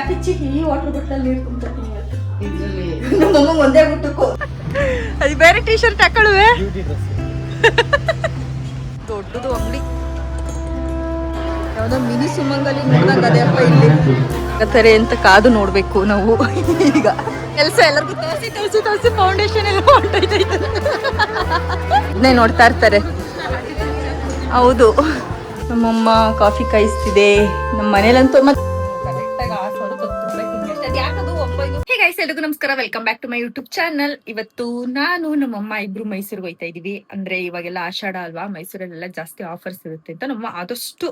ಪಿಚ್ಚಿ ಈ water bottle ನೀರು ತುಂಬ್ತೀನಿ ನಮ್ಮಮ್ಮ ಒಂದೇ ಗುಟ್ಟಕ್ಕೂ ಅದು ಬೇರೆ ಟೀ ಶರ್ಟ್ ಹಾಕೊಳ್ಳುವೆ ದೊಡ್ಡದು ಅಂಗಡಿ ಯಾವ್ದೋ ಮಿನಿ ಸುಮಂಗಲಿ ನೋಡ್ದಂಗ ಅದೇ ಅಪ್ಪ ಇಲ್ಲಿ ಆಗತ್ತಾರೆ ಅಂತ ಕಾದು ನೋಡ್ಬೇಕು ನಾವು ಈಗ ಕೆಲಸ ಎಲ್ಲರಿಗೂ ತೋರಿಸಿ ಫೌಂಡೇಶನ್ ಎಲ್ಲ ಹೊಂಟೈತೆ ಇದನ್ನೇ ನೋಡ್ತಾ ಇರ್ತಾರೆ. ಹೌದು ನಮ್ಮಮ್ಮ ಕಾಫಿ ಕಾಯಿಸ್ತಿದೆ ನಮ್ಮ ಮನೇಲಂತೂ ಮತ್ತೆ ಎಲ್ರಿಗೂ ನಮಸ್ಕಾರ, welcome back to my YouTube channel. ಇವತ್ತು ನಾನು ನಮ್ಮಮ್ಮ ಇಬ್ರು ಮೈಸೂರಿಗೆ ಹೋಯ್ತಾ ಇದೀವಿ. ಅಂದ್ರೆ ಇವಾಗೆಲ್ಲ ಆಷಾಢ ಅಲ್ವಾ, ಮೈಸೂರಲ್ಲೆಲ್ಲ ಜಾಸ್ತಿ ಆಫರ್ಸ್ ಇರುತ್ತೆ ಅಂತ ನಮ್ಮ ಆದಷ್ಟು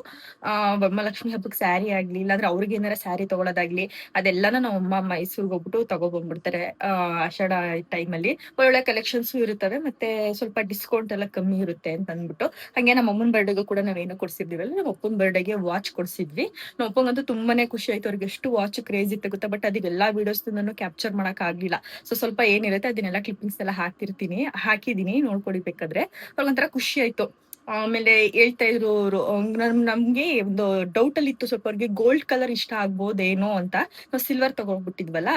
ವರಮಹಾಲಕ್ಷ್ಮಿ ಹಬ್ಬಕ್ಕೆ ಸ್ಯಾರಿ ಆಗ್ಲಿ ಇಲ್ಲಾಂದ್ರೆ ಅವ್ರಿಗೆ ಏನಾರ ಸ್ಯಾರಿ ತಗೊಳೋದಾಗ್ಲಿ ಅದೆಲ್ಲಾನು ನಮ್ಮಮ್ಮ ಮೈಸೂರಿಗೆ ಹೋಗ್ಬಿಟ್ಟು ತಗೊಬಂದ್ಬಿಡ್ತಾರೆ. ಆಷಾಢ ಟೈಮಲ್ಲಿ ಒಳ್ಳೊಳ್ಳೆ ಕಲೆಕ್ಷನ್ಸ್ ಇರುತ್ತವೆ, ಮತ್ತೆ ಸ್ವಲ್ಪ ಡಿಸ್ಕೌಂಟ್ ಎಲ್ಲ ಕಮ್ಮಿ ಇರುತ್ತೆ ಅಂತ ಅಂದ್ಬಿಟ್ಟು. ಹಂಗೆ ನಮ್ಮ ಅಮ್ಮನ ಬರ್ಡೇಗೂ ಕೂಡ ನಾವೇನೋ ಕೊಡ್ಸಿದ್ವಿವಲ್ಲ, ನಮ್ಮ ಅಪ್ಪನ ಬರ್ಡೇಗೆ ವಾಚ್ ಕೊಡ್ಸಿದ್ವಿ. ನಮ್ಮ ಅಪ್ಪಂಗಂತೂ ತುಂಬಾನೇ ಖುಷಿ ಆಯ್ತು. ಅವ್ರಿಗೆ ಎಷ್ಟು ವಾಚ್ ಕ್ರೇಜ್ ಇತ್ತು ಗೊತ್ತಾ. ಬಟ್ ಅದೆಲ್ಲಾ ವಿಡಿಯೋಸ್ ನಾನು ಕ್ಯಾಪ್ಚರ್ ಮಾಡಕ್ ಆಗ್ಲಿಲ್ಲ. ಸೊ ಸ್ವಲ್ಪ ಏನಿರುತ್ತೆ ಅದನ್ನೆಲ್ಲ ಕ್ಲಿಪ್ಪಿಂಗ್ಸ್ ಎಲ್ಲ ಹಾಕಿದೀನಿ ನೋಡ್ಕೊಡಿಬೇಕಾದ್ರೆ. ಅವ್ರಿಗೊಂಥರ ಖುಷಿ ಆಯ್ತು. ಆಮೇಲೆ ಹೇಳ್ತಾ ಇದ್ರು ಅವರು, ನಮ್ಗೆ ಒಂದು ಡೌಟ್ ಅಲ್ಲಿ ಇತ್ತು ಸ್ವಲ್ಪ, ಅವ್ರಿಗೆ ಗೋಲ್ಡ್ ಕಲರ್ ಇಷ್ಟ ಆಗ್ಬೋದೇನೋ ಅಂತ. ನಾವು ಸಿಲ್ವರ್ ತಗೊಂಡ್ಬಿಟ್ಟಿದ್ವಲ್ಲ.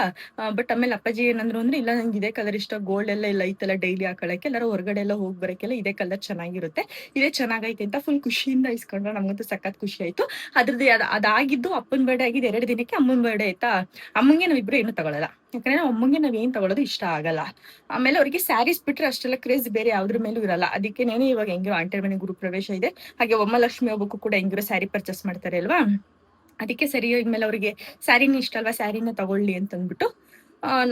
ಬಟ್ ಆಮೇಲೆ ಅಪ್ಪಾಜಿ ಏನಂದ್ರು ಅಂದ್ರೆ, ಇಲ್ಲ ನಂಗೆ ಇದೇ ಕಲರ್ ಇಷ್ಟ, ಗೋಲ್ಡ್ ಎಲ್ಲ ಇಲ್ಲ ಐತಲ್ಲ ಡೈಲಿ ಹಾಕೊಳಕ್ಕೆ, ಎಲ್ಲಾರು ಹೊರಗಡೆ ಎಲ್ಲ ಹೋಗಿ ಬರಕ್ಕೆಲ್ಲ ಇದೇ ಕಲರ್ ಚೆನ್ನಾಗಿರುತ್ತೆ, ಇದೇ ಚೆನ್ನಾಗೈತೆ ಅಂತ ಫುಲ್ ಖುಷಿಯಿಂದ ಇಸ್ಕೊಂಡ್ರೆ. ನಮ್ಗಂತೂ ಸಖತ್ ಖುಷಿ ಆಯ್ತು. ಅದ್ರದ್ದು ಅದಾಗಿದ್ದು ಅಪ್ಪನ ಬರ್ಡೇ ಆಗಿದ್ದು 2 ದಿನಕ್ಕೆ ಅಮ್ಮನ ಬರ್ಡೇ ಆಯ್ತಾ. ಅಮ್ಮಂಗೆ ನಾವಿಬ್ರು ಏನು ತಗೊಳಲ್ಲ, ಯಾಕಂದ್ರೆ ಅಮ್ಮಂಗೆ ನಾವ್ ಏನ್ ತಗೊಳೋದು ಇಷ್ಟ ಆಗಲ್ಲ. ಆಮೇಲೆ ಅವ್ರಿಗೆ ಸ್ಯಾರೀಸ್ ಬಿಟ್ರೆ ಅಷ್ಟೆಲ್ಲ ಕ್ರೇಜ್ ಬೇರೆ ಯಾವ್ದ್ರ ಮೇಲೂ ಇರಲ್ಲ. ಅದಕ್ಕೆ ನಾನು ಇವಾಗ ಹೆಂಗಿರೋ ಆಂಟಿ ಮನೆ ಗುರು ಪ್ರವೇಶ ಇದೆ, ಹಾಗೆ ವರಮಹಾಲಕ್ಷ್ಮಿ ಹಬ್ಬಕ್ಕೂ ಕೂಡ ಹೆಂಗಿರೋ ಸ್ಯಾರಿ ಪರ್ಚೇಸ್ ಮಾಡ್ತಾರೆ ಅಲ್ವಾ, ಅದಕ್ಕೆ ಸರಿ ಇದ್ಮೇಲೆ ಅವ್ರಿಗೆ ಸ್ಯಾರಿನ ಇಷ್ಟ ಅಲ್ವಾ, ಸ್ಯಾರಿನ ತಗೊಳ್ಳಿ ಅಂತ ಅಂದ್ಬಿಟ್ಟು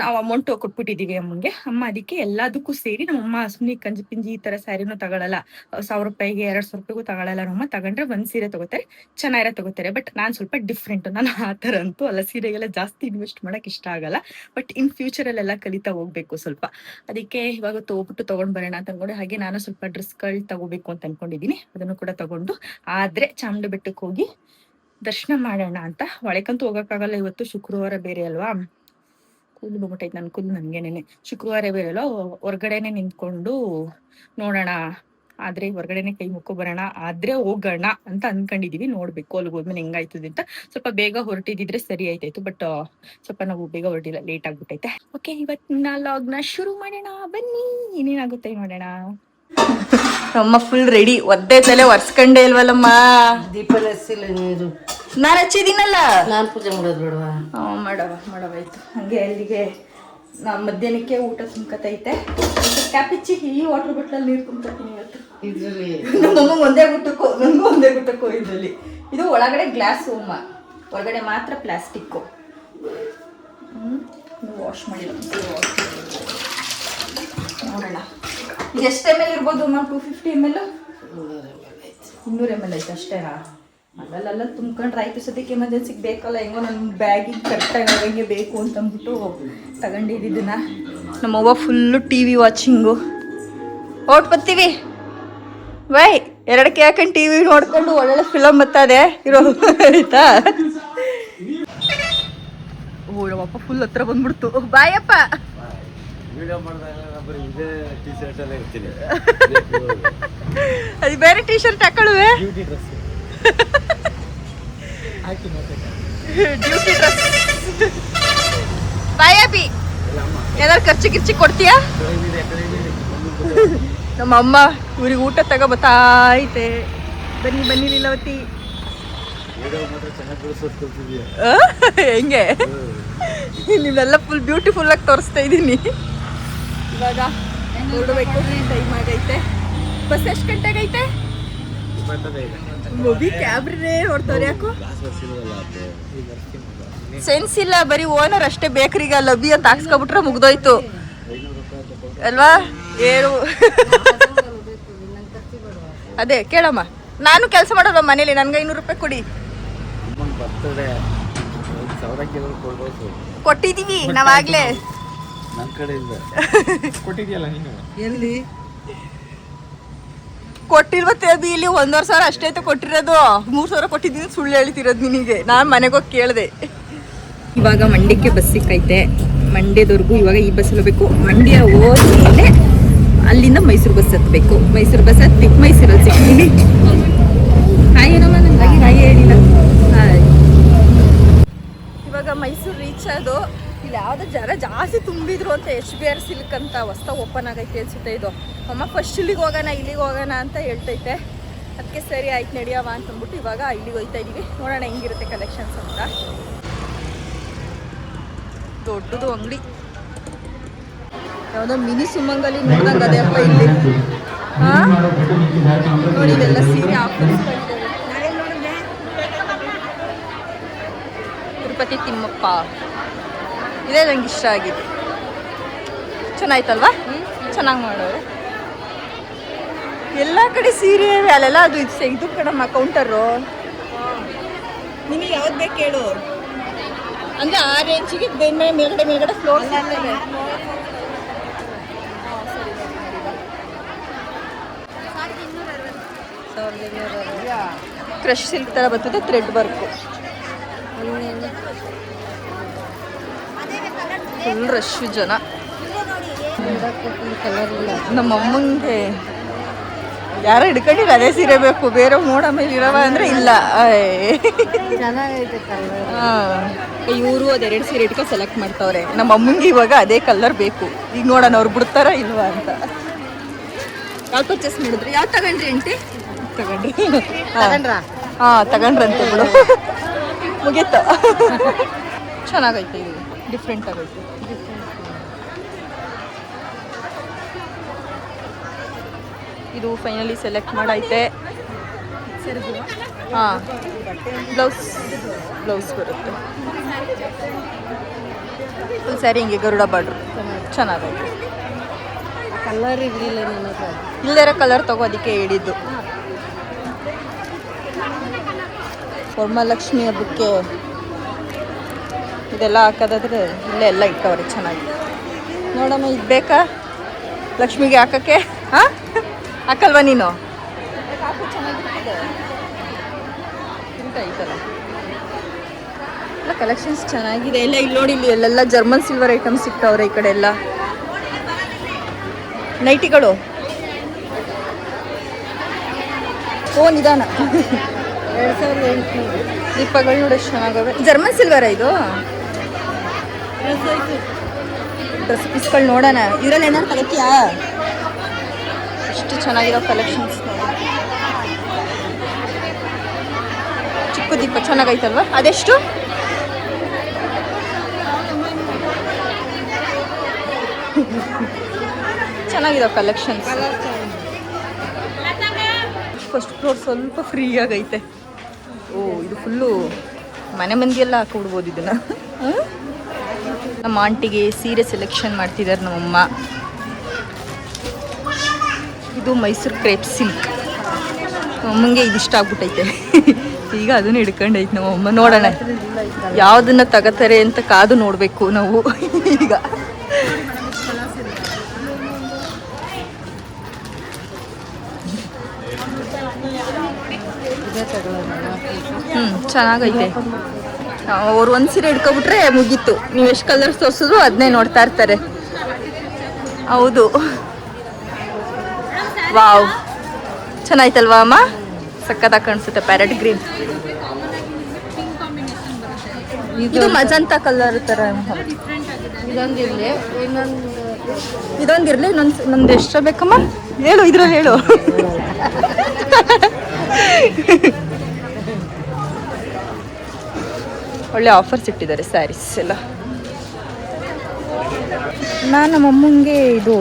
ನಾವು ಅಮೌಂಟ್ ಕೊಟ್ಬಿಟ್ಟಿದೀವಿ ಅಮ್ಮಂಗೆ. ಅಮ್ಮ ಅದಕ್ಕೆ ಎಲ್ಲದಕ್ಕೂ ಸೇರಿ ನಮ್ಮಮ್ಮ ಸುಮ್ನೆ ಕಂಜಿ ಪಿಂಜಿ ಈ ತರ ಸ್ಯಾರಿನೂ ತಗೊಳಲ್ಲ, 1000 ರೂಪಾಯಿಗೆ 200 ರೂಪಾಯಿಗೂ ತಗೊಳಲ್ಲ. ನಮ್ಮಮ್ಮ ತಗೊಂಡ್ರೆ ಒಂದ್ ಸೀರೆ ತಗೋತಾರೆ, ಚೆನ್ನಾಗಿರೋ ತಗೋತಾರೆ. ಬಟ್ ನಾನ್ ಸ್ವಲ್ಪ ಡಿಫ್ರೆಂಟ್, ನಾನು ಆ ತರ ಅಂತೂ ಅಲ್ಲ, ಸೀರೆಗೆಲ್ಲ ಜಾಸ್ತಿ ಇನ್ವೆಸ್ಟ್ ಮಾಡಕ್ ಇಷ್ಟ ಆಗಲ್ಲ. ಬಟ್ ಇನ್ ಫ್ಯೂಚರ್ ಅಲ್ಲೆಲ್ಲ ಕಲಿತಾ ಹೋಗ್ಬೇಕು ಸ್ವಲ್ಪ. ಅದಕ್ಕೆ ಇವಾಗ ಹೋಗ್ಬಿಟ್ಟು ತಗೊಂಡ್ ಬರೋಣ ಅಂತ ಅನ್ಕೊಂಡು, ಹಾಗೆ ನಾನು ಸ್ವಲ್ಪ ಡ್ರೆಸ್ಗಳು ತಗೋಬೇಕು ಅಂತ ಅನ್ಕೊಂಡಿದೀನಿ. ಅದನ್ನು ಕೂಡ ತಗೊಂಡು ಆದ್ರೆ ಚಾಮುಂಡಿ ಬೆಟ್ಟಕ್ಕೆ ಹೋಗಿ ದರ್ಶನ ಮಾಡೋಣ ಅಂತ. ಒಳಕಂತೂ ಹೋಗಕ್ಕಾಗಲ್ಲ, ಇವತ್ತು ಶುಕ್ರವಾರ ಬೇರೆ ಅಲ್ವಾ. ಕೂದಲು ಬಂದ್ಬಿಟ್ಟೈತೆ ನನ್ನ ಕೂದಲು ನನ್ಗೇನೆ. ಶುಕ್ರವಾರ ಬೇರೆ ಅಲ್ಲ, ಹೊರ್ಗಡೆನೆ ನಿಂತ್ಕೊಂಡು ನೋಡೋಣ, ಆದ್ರೆ ಹೊರ್ಗಡೆನೆ ಕೈ ಮುಕ್ಕೋ ಬರೋಣ, ಆದ್ರೆ ಹೋಗೋಣ ಅಂತ ಅನ್ಕೊಂಡಿದೀವಿ. ನೋಡ್ಬೇಕು ಅಲ್ಲಿಗೆ ಹೋದ್ಮೇಲೆ ಹೆಂಗಾಯ್ತದೆ ಅಂತ. ಸ್ವಲ್ಪ ಬೇಗ ಹೊರಟಿದ್ರೆ ಸರಿ ಆಯ್ತಾಯ್ತು, ಬಟ್ ಸ್ವಲ್ಪ ನಾವು ಬೇಗ ಹೊರಟಿಲ್ಲ, ಲೇಟ್ ಆಗ್ಬಿಟ್ಟೈತೆ. ಓಕೆ, ಇವತ್ತಿನ ಲಾಗ್ನ ಶುರು ಮಾಡೋಣ ಬನ್ನಿ. ಏನೇನಾಗುತ್ತೆ ನೋಡೋಣ. ಅಮ್ಮ ಫುಲ್ ರೆಡಿ, ಒದ್ದೆ ತಲೆ ಒರ್ಸ್ಕೊಂಡೇ ಇಲ್ವಲ್ಲಮ್ಮ. ದೀಪ ಹಚ್ಚಿಲ್ಲ ನೀರು, ನಾನು ಹಚ್ಚಿದೀನಲ್ಲ. ನಾನು ಪೂಜೆ ಮಾಡೋದು ಬೇಡವಾ? ಮಾಡವಾಯ್ತು. ಹಂಗೆ ಅಲ್ಲಿಗೆ ಮಧ್ಯಾಹ್ನಕ್ಕೆ ಊಟ ತುಂಬ್ಕತೈತೆ. ಕ್ಯಾಪಿಚ್ಚಿ ಈ ವಾಟರ್ ಬಾಟಲ್ ನೀರು ತುಂಬ್ತೀನಿ ಇವತ್ತು. ಇದ್ರಲ್ಲಿ ನಮ್ಮಮ್ಮ ಒಂದೇ ಗುಟ್ಟಕ್ಕೂ, ನನಗೂ ಒಂದೇ ಗುಟ್ಟಕ್ಕೂ. ಇದರಲ್ಲಿ ಇದು ಒಳಗಡೆ ಗ್ಲಾಸ್, ಹೊರಗಡೆ ಮಾತ್ರ ಪ್ಲಾಸ್ಟಿಕ್ಕು. ವಾಶ್ ಮಾಡಿಲ್ಲ, ನೋಡೋಣ. ಇದು ಎಷ್ಟು ml ಇರ್ಬೋದು ಅಮ್ಮ? 250 ml, 200 ml ಐತೆ ಅಷ್ಟೇನಾ? ಅಲ್ಲೆಲ್ಲ ತುಂಬ್ಕೊಂಡ್ರೆ ಆಯ್ತು. ಸದ್ಯಕ್ಕೆ ಎಮರ್ಜೆನ್ಸಿಗೆ ಬೇಕಲ್ಲ, ಹೆಂಗೋ ನನ್ನ ಬ್ಯಾಗಿಗೆ ಕರೆಕ್ಟಾಗಿ ಹಂಗೆ ಬೇಕು ಅಂತಂದ್ಬಿಟ್ಟು ತಗೊಂಡಿದ್ದನ್ನ. ನಮ್ಮವ್ವ ಫುಲ್ಲು TV ವಾಚಿಂಗು. ಓಟ್ ಬರ್ತೀವಿ ಬೈ, 2ಕ್ಕೆ ಹಾಕೊಂಡು TV ನೋಡ್ಕೊಂಡು ಒಳ್ಳೊಳ್ಳೆ ಫಿಲಮ್ ಬರ್ತದೆ ಇರೋ ಆಯ್ತಾ. ಓ ನಮ್ಮಪ್ಪ ಫುಲ್ ಹತ್ರ ಬಂದ್ಬಿಡ್ತು. ಬಾಯಪ್ಪ. ಅದು ಬೇರೆ ಟೀ ಶರ್ಟ್ ಹಾಕೊಳ್ಳುವೆ, ಡ್ಯೂಟಿ ಡ್ರೆಸ್. ಬಾಯಬಿ ಏನಾದ್ರು ಖರ್ಚು ಗಿರ್ಚಿ ಕೊಡ್ತೀಯಾ? ನಮ್ಮ ಅಮ್ಮ ಊರಿಗೆ ಊಟ ತಗೋಬತ್ತೈತೆ. ಬನ್ನಿ ಬನ್ನಿ ಲೀಲಾವತಿ. ಹೆಂಗೆ ನೀವೆಲ್ಲ ಫುಲ್ ಬ್ಯೂಟಿಫುಲ್ ಆಗಿ ತೋರಿಸ್ತಾ ಇದ್ದೀನಿ. ಇವಾಗ ನೋಡಬೇಕು, ಟೈಮ್ ಆಗೈತೆ. ಬಸ್ ಎಷ್ಟು ಗಂಟೆಗೆ ಐತೆ? ಮುಗಿ ಕ್ಯಾಬ್ರೇ ನೋಡ್ತಾರೆ. ಯಾಕೋ ಸೆನ್ಸ್ ಇಲ್ಲ, ಬರೀ ಓನರ್ ಅಷ್ಟೇ. ಬೇಕರಿಗೆ ಲಬ್ಬಿ ಅಂತ ಹಾಕ್ಸ್ಕೊಬಿಟ್ರೆ ಮುಗ್ದೋಯ್ತು ಅಲ್ವಾ. ಏನು ಅದೇ ಕೇಳಮ್ಮ, ನಾನು ಕೆಲಸ ಮಾಡೋಲ್ಲ ಮನೇಲಿ, ನನ್ಗೆ 500 ರೂಪಾಯಿ ಕೊಡಿ. ಕೊಟ್ಟಿದೀವಿ ನಾವಾಗ್ಲೇ. ಎಲ್ಲಿ ಕೊಟ್ಟಿಲ್ವತ್ತೆ? ಅದು ಇಲ್ಲಿ 1,500 ಅಷ್ಟೇ ಕೊಟ್ಟಿರೋದು. 3,000 ಕೊಟ್ಟಿದ್ದೀನಿ, ಸುಳ್ಳು ಹೇಳ್ತಿರೋದು ನಿನಗೆ. ನಾನು ಮನೆಗೆ ಹೋಗಿ ಕೇಳಿದೆ. ಇವಾಗ ಮಂಡ್ಯಕ್ಕೆ ಬಸ್ ಸಿಕ್ಕೈತೆ. ಮಂಡ್ಯದವರೆಗೂ ಇವಾಗ ಈ ಬಸ್ಸಲ್ಲಿ ಹೋಗ್ಬೇಕು. ಮಂಡ್ಯ ಹೋದ್ಮೇಲೆ ಅಲ್ಲಿಂದ ಮೈಸೂರು ಬಸ್ ಹತ್ಬೇಕು. ಮೈಸೂರು ಬಸ್ ಹತ್ತಿ ಮೈಸೂರಲ್ಲಿ ಸಿಗ್ತೀನಿ. ಹಾಯ್ ಏನಮ್ಮ, ನನಗಾಗಿ ಹಾಯ್ ಹೇಳಿಲ್ಲ. ಹಾಯ್. ಇವಾಗ ಇವಾಗ ಮೈಸೂರು ರೀಚ್ ಆದು. ಇಲ್ಲಿ ಯಾವ್ದು ಜನ ಜಾಸ್ತಿ ತುಂಬಿದ್ರು ಅಂತ HBR ಸಿಲ್ಕ್ ಅಂತ ಹೊಸ್ದಾಗಿ ಓಪನ್ ಆಗೈತೆ ಅನ್ಸುತ್ತೆ ಇದು. ಅಮ್ಮ ಫಸ್ಟ್ ಇಲ್ಲಿಗೆ ಹೋಗೋಣ ಅಂತ ಹೇಳ್ತೈತೆ. ಅದಕ್ಕೆ ಸರಿ ಆಯ್ತು ನಡಿಯವ ಅಂತಂದ್ಬಿಟ್ಟು ಇವಾಗ ಇಲ್ಲಿಗೆ ಹೋಗ್ತಾ ಇದೀವಿ. ನೋಡೋಣ ಹೆಂಗಿರುತ್ತೆ ಕಲೆಕ್ಷನ್ಸ್ ಅಂತ. ದೊಡ್ಡದು ಅಂಗಡಿ, ಯಾವುದೋ ಮಿನಿ ಸುಮಂಗಲಿ ನೋಡ್ದಂಗೆ ಅದೇ ಅಪ್ಪ ಇಲ್ಲಿ. ನೋಡಿ ಇದೆಲ್ಲ ಸೀರೆ ಆಫರ್ಸ್. ತಿರುಪತಿ ತಿಮ್ಮಪ್ಪ ಇದೇ ನಂಗೆ ಇಷ್ಟ ಆಗಿದೆ. ಚೆನ್ನಾಯ್ತಲ್ವಾ? ಚೆನ್ನಾಗಿ ಮಾಡೋರು. ಎಲ್ಲ ಕಡೆ ಸೀರೆ ಅಲ್ಲೆಲ್ಲ ಅದು ಇದು ಕಣಮ್ಮ ಕೌಂಟರು. ನಿಮಗೆ ಯಾವ್ದು ಬೇಕು ಹೇಳು. ಅಂದರೆ ಆ ರೇಂಜಿಗೆ ಮೇಲ್ಗಡೆ ಫ್ಲೋರ್ ಸಿಗ್ತವೆ. ಕ್ರಶ್ ಸಿಲ್ಕ್ ಥರ ಬರ್ತದೆ, ಥ್ರೆಡ್ ವರ್ಕು. ಫುಲ್ ರಶ್ ಜನ. ನಮ್ಮ ಅಮ್ಮಂಗೆ ಯಾರೋ ಹಿಡ್ಕೊಂಡಿಲ್ಲ ಅದೇ ಸೀರೆ ಬೇಕು, ಬೇರೆ ಮೋಡ ಮೇಲೆ ಇರವ ಅಂದರೆ ಇಲ್ಲ. ಇವರು ಅದೆರಡು ಸೀರೆ ಇಟ್ಕೊಂಡು ಸೆಲೆಕ್ಟ್ ಮಾಡ್ತಾವ್ರೆ. ನಮ್ಮ ಅಮ್ಮಂಗೆ ಇವಾಗ ಅದೇ ಕಲರ್ ಬೇಕು. ಈಗ ನೋಡೋಣ ಅವ್ರು ಬಿಡ್ತಾರ ಇಲ್ವಾ ಅಂತ. ಯಾವ ಪರ್ಚೇಸ್ ಮಾಡಿದ್ರಿ? ಯಾವ ತಗೊಂಡ್ರಿ ಆಂಟಿ? ತಗೊಂಡ್ರಂತೆ ಬಿಡು. ಮುಗೀತು. ಚೆನ್ನಾಗೈತೆ, ಇದು ಡಿಫ್ರೆಂಟ್ ಆಗೈತೆ. ಇದು ಫೈನಲಿ ಸೆಲೆಕ್ಟ್ ಮಾಡೈತೆ. ಹಾಂ, ಬ್ಲೌಸ್ ಬರುತ್ತೆ. ಫುಲ್ ಸ್ಯಾರಿ ಹಿಂಗೆ ಗರುಡ ಬಾರ್ಡ್ರು ಚೆನ್ನಾಗೈತೆ. ಕಲರ್ ಇರಲಿಲ್ಲ ಇಲ್ಲದಿರೋ ಕಲರ್ ತಗೋ, ಅದಕ್ಕೆ ಹೇಳಿದ್ದು. ವರಮಹಾಲಕ್ಷ್ಮಿ ಹಬ್ಬಕ್ಕೆ ಇದೆಲ್ಲ ಹಾಕೋದಾದ್ರೆ ಇಲ್ಲೇ ಎಲ್ಲ ಇಟ್ಟವ್ರೆ ಚೆನ್ನಾಗಿ. ನೋಡಮ್ಮ, ಇದು ಬೇಕಾ ಲಕ್ಷ್ಮಿಗೆ ಹಾಕೋಕ್ಕೆ? ಹಾಂ, ಹಾಕಲ್ವಾ ನೀನು? ಐತಲ್ಲ ಎಲ್ಲ ಕಲೆಕ್ಷನ್ಸ್ ಚೆನ್ನಾಗಿದೆ. ಎಲ್ಲ ಇಲ್ಲಿ ನೋಡಿ, ಇಲ್ಲಿ ಎಲ್ಲೆಲ್ಲ ಜರ್ಮನ್ ಸಿಲ್ವರ್ ಐಟಮ್ಸ್ ಸಿಗ್ತಾವ್ರೆ. ಈ ಕಡೆ ಎಲ್ಲ ನೈಟಿಗಳು. ಓ ನಿಧಾನ. 2800 ದೀಪಗಳು ನೋಡಿ ಎಷ್ಟು ಚೆನ್ನಾಗವೆ. ಜರ್ಮನ್ ಸಿಲ್ವರ ಇದು? ಡ್ರೆಸ್ ಪೀಸ್ಗಳು ನೋಡೋಣ. ಇದರಲ್ಲಿ ಏನಾದ್ರು ತಗೋತೀಯಾ? ಎಷ್ಟು ಚೆನ್ನಾಗಿರೋ ಕಲೆಕ್ಷನ್ಸ್. ಚಿಕ್ಕ ದೀಪ ಚೆನ್ನಾಗೈತಲ್ವ? ಅದೆಷ್ಟು? ಚೆನ್ನಾಗಿರೋ ಕಲೆಕ್ಷನ್ಸ್. ಫಸ್ಟ್ ಫ್ಲೋರ್ ಸ್ವಲ್ಪ ಫ್ರೀ ಆಗೈತೆ. ಓ, ಇದು ಫುಲ್ಲು ಮನೆ ಮಂದಿಯೆಲ್ಲ ಹಾಕೊಬಿಡ್ಬೋದು ಇದನ್ನು. ನಮ್ಮ ಆಂಟಿಗೆ ಸೀರೆ ಸೆಲೆಕ್ಷನ್ ಮಾಡ್ತಿದ್ದಾರೆ ನಮ್ಮಮ್ಮ. ಇದು ಮೈಸೂರು ಕ್ರೇಪ್ ಸಿಲ್ಕ್. ನಮ್ಮಮ್ಮಂಗೆ ಇದಿಷ್ಟ ಆಗ್ಬಿಟ್ಟೈತೆ. ಈಗ ಅದನ್ನು ಹಿಡ್ಕೊಂಡೈತೆ ನಮ್ಮಮ್ಮ. ನೋಡೋಣ ಯಾವುದನ್ನು ತಗೋತಾರೆ ಅಂತ ಕಾದು ನೋಡಬೇಕು ನಾವು ಈಗ. ಚೆನ್ನಾಗೈತೆ. ಅವ್ರು ಒಂದು ಸೀರೆ ಹಿಡ್ಕೊಬಿಟ್ರೆ ಮುಗೀತು. ನೀವು ಎಷ್ಟು ಕಲರ್ಸ್ ತೋರಿಸಿದ್ರು ಅದನ್ನೇ ನೋಡ್ತಾ ಇರ್ತಾರೆ. ಹೌದು. ವಾವ್, ಚೆನ್ನಾಯ್ತಲ್ವಾ ಅಮ್ಮ? ಸಕ್ಕತ್ತಾಗಿ ಕಾಣಿಸುತ್ತೆ. Parrot green. ಇದು ಮಜಂತಾ ಕಲರ್ ಥರ. ಇದೊಂದಿರಲಿ. ಇನ್ನೊಂದು ಎಷ್ಟು ಬೇಕಮ್ಮ? ಹೇಳು, ಇದ್ರಲ್ಲಿ ಹೇಳು. ಒಳ್ಳೆ ಆಫರ್ಸ್ ಇಟ್ಟಿದ್ದಾರೆ ಸ್ಯಾರೀಸ್ ಎಲ್ಲ. ನಾನು ನಮ್ಮಮ್ಮಂಗೆ ಇದು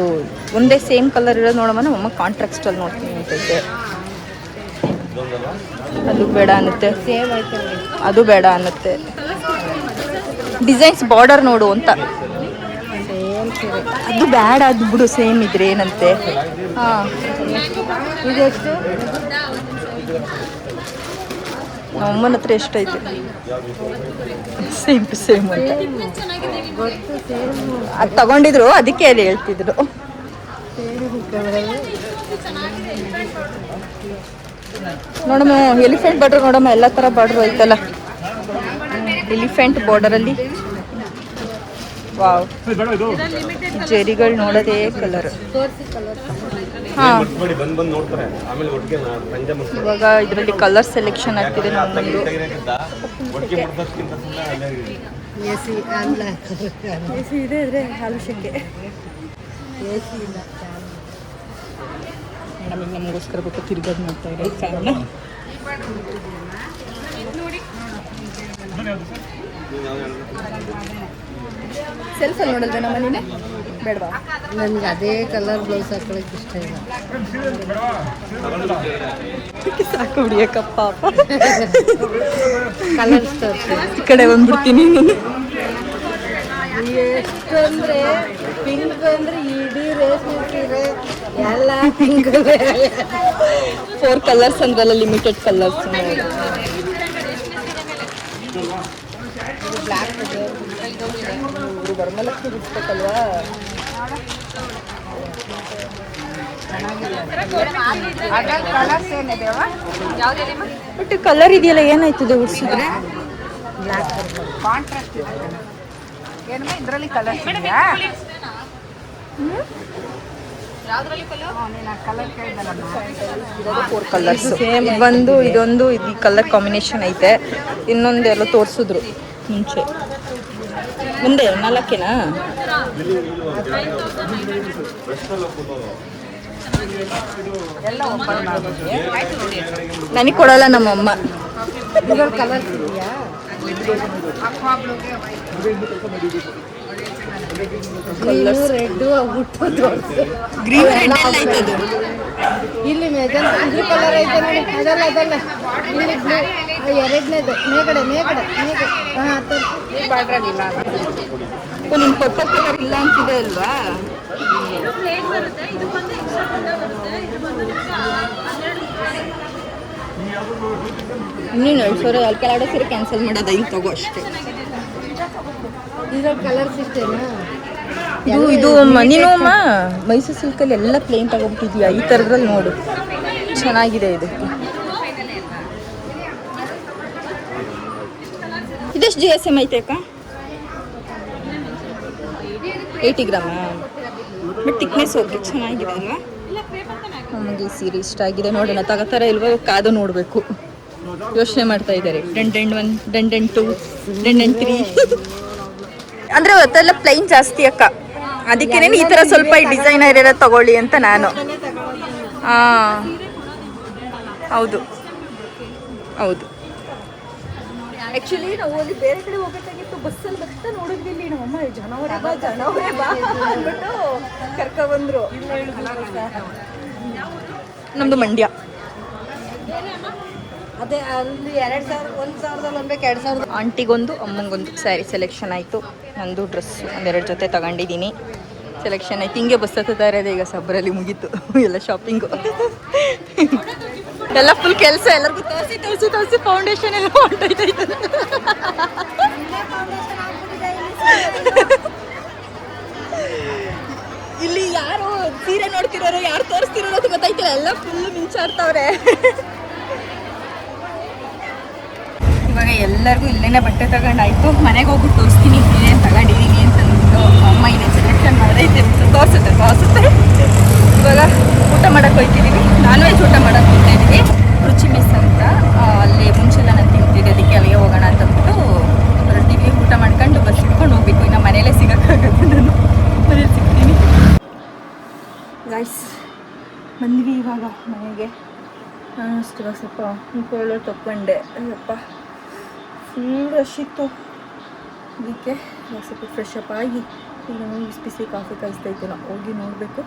ಒಂದೇ ಸೇಮ್ ಕಲರ್ ಇರೋದು ನೋಡಮ್ಮ. ನಮ್ಮಮ್ಮ ಕಾಂಟ್ರಾಕ್ಸ್ಟಲ್ಲಿ ನೋಡ್ತೀನಿ ಅಂತೈತೆ. ಅದು ಬೇಡ ಅನ್ನುತ್ತೆ, ಅದು ಬೇಡ ಅನ್ನುತ್ತೆ. ಡಿಸೈನ್ಸ್ ಬಾರ್ಡರ್ ನೋಡು ಅಂತ. ಅದು ಬೇಡ, ಅದು ಬಿಡು, ಸೇಮ್ ಇದ್ರೆ ಏನಂತೆ. ಹಾಂ, ಇದೆಷ್ಟು? ನಮ್ಮಮ್ಮನ ಹತ್ರ ಎಷ್ಟೈತೆ? ಸೇಮ್ ಟು ಸೇಮ್ ಅಂತ. ಅದು ತಗೊಂಡಿದ್ರು, ಅದಕ್ಕೆ ಅಲ್ಲಿ ಹೇಳ್ತಿದ್ರು. ನೋಡಮ್ಮ, ಎಲಿಫೆಂಟ್ ಬಾರ್ಡರ್ ನೋಡಮ್ಮ. ಎಲ್ಲ ಥರ ಬಾರ್ಡರ್ ಐತಲ್ಲ. ಎಲಿಫೆಂಟ್ ಬಾರ್ಡರಲ್ಲಿ ವಾವ್, ಜೆರಿಗಳು ನೋಡೋದೇ ಕಲರ್. ಹಾಂ, ಇವಾಗ ಇದರಲ್ಲಿ ಕಲರ್ ಸೆಲೆಕ್ಷನ್ ಆಗ್ತಿದೆ ನಮ್ಮದು. ಎ ಸಿ ಅಲ್ಲ, ಎ ಸಿ ಇದೆ ಇದ್ರೆ ಹಾಲು ಶೆಕೆ. ಎ ಸಿ ಇಲ್ಲ. ನಮಗೆ ನಮಗೋಸ್ಕರ ಬೇಕು ತಿರ್ಗೋದು ಮಾಡ್ತಾ ಇರೋ ಫ್ಯಾನ್ನ. ಸೆಲ್ಫಲ್ಲಿ ನೋಡಿದ್ರೆ ನಮ್ಮ ಮನೇನೆ ಬೇಡವಾ? ನನಗೆ ಅದೇ ಕಲರ್ ಬ್ಲೌಸ್ ಹಾಕೊಳಕ್ಕೆ ಇಷ್ಟ ಇಲ್ಲ. ಸಾಕು ಹುಡಿಯಕ್ಕಪ್ಪ ಕಲರ್ಸ್ ತೋರಿಸಿ. ಈ ಕಡೆ ಬಂದ್ಬಿಡ್ತೀನಿ. ಎಷ್ಟಂದ್ರೆ ಪಿಂಕ್ ಅಂದ್ರೆ ಇಡೀ ರೇಷ್ಮೆ ಸೀರೆ ಎಲ್ಲ ಪಿಂಕ್. 4 ಕಲರ್ಸ್ ಅಂದ್ರಲ್ಲ, ಲಿಮಿಟೆಡ್ ಕಲರ್ಸ್. ಬರ್ಮಲಕ್ಕೆ ಬಿಡ್ಬೇಕಲ್ವಾ? ಬಟ್ ಕಲರ್ ಇದೆಯಲ್ಲ, ಏನಾಯ್ತದೆ ಉಡ್ಸಿದ್ರೆ? ಇದರಲ್ಲಿ ಕಲರ್ ಕಲರ್ಸ್ ಒಂದು ಇದೊಂದು ಇದು ಕಲರ್ ಕಾಂಬಿನೇಷನ್ ಐತೆ. ಇನ್ನೊಂದು ಎಲ್ಲ ತೋರಿಸಿದ್ರು ಮುಂಚೆ. ಮುಂದೆ 4ಕೇನಾ? ನನಗೆ ಕೊಡಲ್ಲ ನಮ್ಮಮ್ಮ. ಕಲರ್ಸ್ ಇದೆಯಾ? ರೆಡ್ ಗ್ರೀನ್ ಇಲ್ಲಿ ಇದ್ರ ಕಲರ್ ಐತೆ ನೋಡಿ. ಅದಲ್ಲ ಅದಲ್ಲ, ಇಲ್ಲಿ ಎರಡನೇದು ಮೇಗಡೆ ಮೇಗಡೆ ಮೇಗಡೆ. ನಿಮ್ ಕೊಟ್ಟ ಕಲರ್ ಇಲ್ಲ ಅಂತಿದೆ ಅಲ್ವಾ? ಇನ್ನೇನು 2 ಸಾವಿರ ಅಲ್ಕಲಾಡೋ ಸೀರೆ ಕ್ಯಾನ್ಸಲ್ ಮಾಡೋದು, ಇಲ್ಲಿ ತಗೋ ಅಷ್ಟೇ. ಇದ್ರಲ್ಲಿ ಕಲರ್ಸ್ ಇಷ್ಟೇನಾ? ಇದು ನೀನು ಅಮ್ಮ ಮೈಸೂರು ಸಿಲ್ಕಲ್ಲಿ ಎಲ್ಲ ಪ್ಲೇನ್ ತಗೊಬಿಟ್ಟಿದ್ಯಾ? ಈ ಥರದ್ರಲ್ಲಿ ನೋಡು, ಚೆನ್ನಾಗಿದೆ ಇದು. ಇದೆಷ್ಟು GSM ಐತೆ ಅಕ್ಕ? 80 ಗ್ರಾಮ. ಬಟ್ ಥಿಕ್ನೆಸ್ ಹೋಗಿ ಚೆನ್ನಾಗಿದೆ ಅಲ್ವಾ? ನಮಗೆ ಈ ಸೀರೆ ಇಷ್ಟ ಆಗಿದೆ. ನೋಡೋಣ ತಗೋತಾರ ಇಲ್ವಾ ಕಾದು ನೋಡಬೇಕು. ಯೋಚನೆ ಮಾಡ್ತಾ ಇದ್ದಾರೆ. ಡೆಂಡೆಂಟ್ 1, ಡೆಂಡೆಂಟ್ 2, ಡೆಂಡೆಂಟ್ 3. ಅಂದ್ರೆ ಅವತ್ತೆಲ್ಲ ಪ್ಲೈನ್ ಜಾಸ್ತಿ ಅಕ್ಕ, ಅದಕ್ಕೇನೆ ಈ ತರ ಸ್ವಲ್ಪ ಡಿಸೈನರ್ ಎಲ್ಲ ತಗೊಳ್ಳಿ ಅಂತ ನಾನು. ಹೌದು ಹೌದು. ಆಕ್ಚುಲಿ ನಾವು ಅಲ್ಲಿ ಬೇರೆ ಕಡೆ ಹೋಗ್ಬೇಕಾಗಿತ್ತು, ಬಸ್ಸಲ್ಲಿ ಬರ್ತಾ ನೋಡಿದ್ವಿ. ಇಲ್ಲಿ ನಮ್ಮಮ್ಮ ಜನವರೇ ಬಾ ಅಂದ್ಬಿಟ್ಟು ಕರ್ಕೊಬಂದ್ರು. ನಮ್ದು ಮಂಡ್ಯ. ಅದೇ ಅಲ್ಲಿ 2,000 1,000 ಅನ್ಬೇಕು, 2,000. ಆಂಟಿಗೊಂದು ಅಮ್ಮಂಗೊಂದು ಸ್ಯಾರಿ ಸೆಲೆಕ್ಷನ್ ಆಯಿತು. ನಂದು ಡ್ರೆಸ್ಸು 2 ಜೊತೆ ತಗೊಂಡಿದ್ದೀನಿ. ಸೆಲೆಕ್ಷನ್ ಆಯ್ತು. ಹಿಂಗೆ ಬಸ್ ಹತ್ತುತ್ತಾ ಇರೋದೇ ಈಗ ಸಬ್ಬರಲ್ಲಿ ಮುಗೀತು ಎಲ್ಲ ಶಾಪಿಂಗು. ಎಲ್ಲ ಫುಲ್ ಕೆಲಸ, ಎಲ್ಲರಿಗೂ ತೋರಿಸಿ ಫೌಂಡೇಶನ್ ಎಲ್ಲ ಹೊಂಟೋಯ್ತು. ಇಲ್ಲಿ ಯಾರು ಸೀರೆ ನೋಡ್ತಿರೋರು, ಯಾರು ತೋರಿಸ್ತಿರೋರು ಅಂತ ಗೊತ್ತಾಯ್ತಿಲ್ಲ. ಎಲ್ಲ ಫುಲ್ ಮಿಂಚಾಡ್ತಾವ್ರೆ. ಇವಾಗ ಎಲ್ಲರಿಗೂ ಇಲ್ಲೇನೆ ಬಟ್ಟೆ ತಗೊಂಡಾಯ್ತು. ಮನೆಗೆ ಹೋಗ್ಬಿಟ್ಟು ತೋರಿಸ್ತೀನಿ ಏನೇನು ತಗೊಂಡಿದ್ದೀನಿ ಅಂತ ಅಂದ್ಬಿಟ್ಟು. ಅಮ್ಮ ಇನ್ನೇನು ಸೆಲೆಕ್ಷನ್ ಮಾಡೈತೆ ತೋರಿಸುತ್ತೆ. ಇವಾಗ ಊಟ ಮಾಡೋಕ್ಕೆ ಹೋಗ್ತಿದ್ದೀವಿ. ನಾನ್ ವೆಜ್ ಊಟ ಮಾಡೋಕ್ಕೆ ಹೋಗ್ತಾಯಿದ್ದೀವಿ. ರುಚಿ ಮೆಸ್ ಅಂತ, ಅಲ್ಲಿ ಮುಂಚೆಲ್ಲ ನಾನು ತಿಂತಿದ್ದೆ, ಅದಕ್ಕೆ ಅಲ್ಲಿಗೆ ಹೋಗೋಣ ಅಂತ ಅಂದ್ಬಿಟ್ಟು ಹೊರಟಿದ್ವಿ. ಊಟ ಮಾಡ್ಕೊಂಡು ಬಸ್ ಇಟ್ಕೊಂಡು ಹೋಗ್ಬೇಕು. ಇನ್ನು ಮನೇಲೇ ಸಿಗೋಕ್ಕಾಗತ್ತೆ, ನಾನು ಮನೇಲಿ ಸಿಗ್ತೀನಿ. ಗೈಸ್ ಬಂದ್ವಿ ಇವಾಗ ಮನೆಗೆ. ನಾನು ಅಷ್ಟು ಇವಾಗ ಸ್ವಲ್ಪ ಮುಖ ತಗೊಂಡೆ. ಅಯ್ಯಪ್ಪ ಫುಲ್ ರಶ್ ಇತ್ತು. ಅದಕ್ಕೆ ಸ್ವಲ್ಪ ಫ್ರೆಶ್ ಅಪ್ ಆಗಿ ಈಗ ಬಿಸಿ ಬಿಸಿ ಕಾಫಿ ಕಾಯಿಸ್ತೈತೆ. ನಾವು ಹೋಗಿ ನೋಡಬೇಕು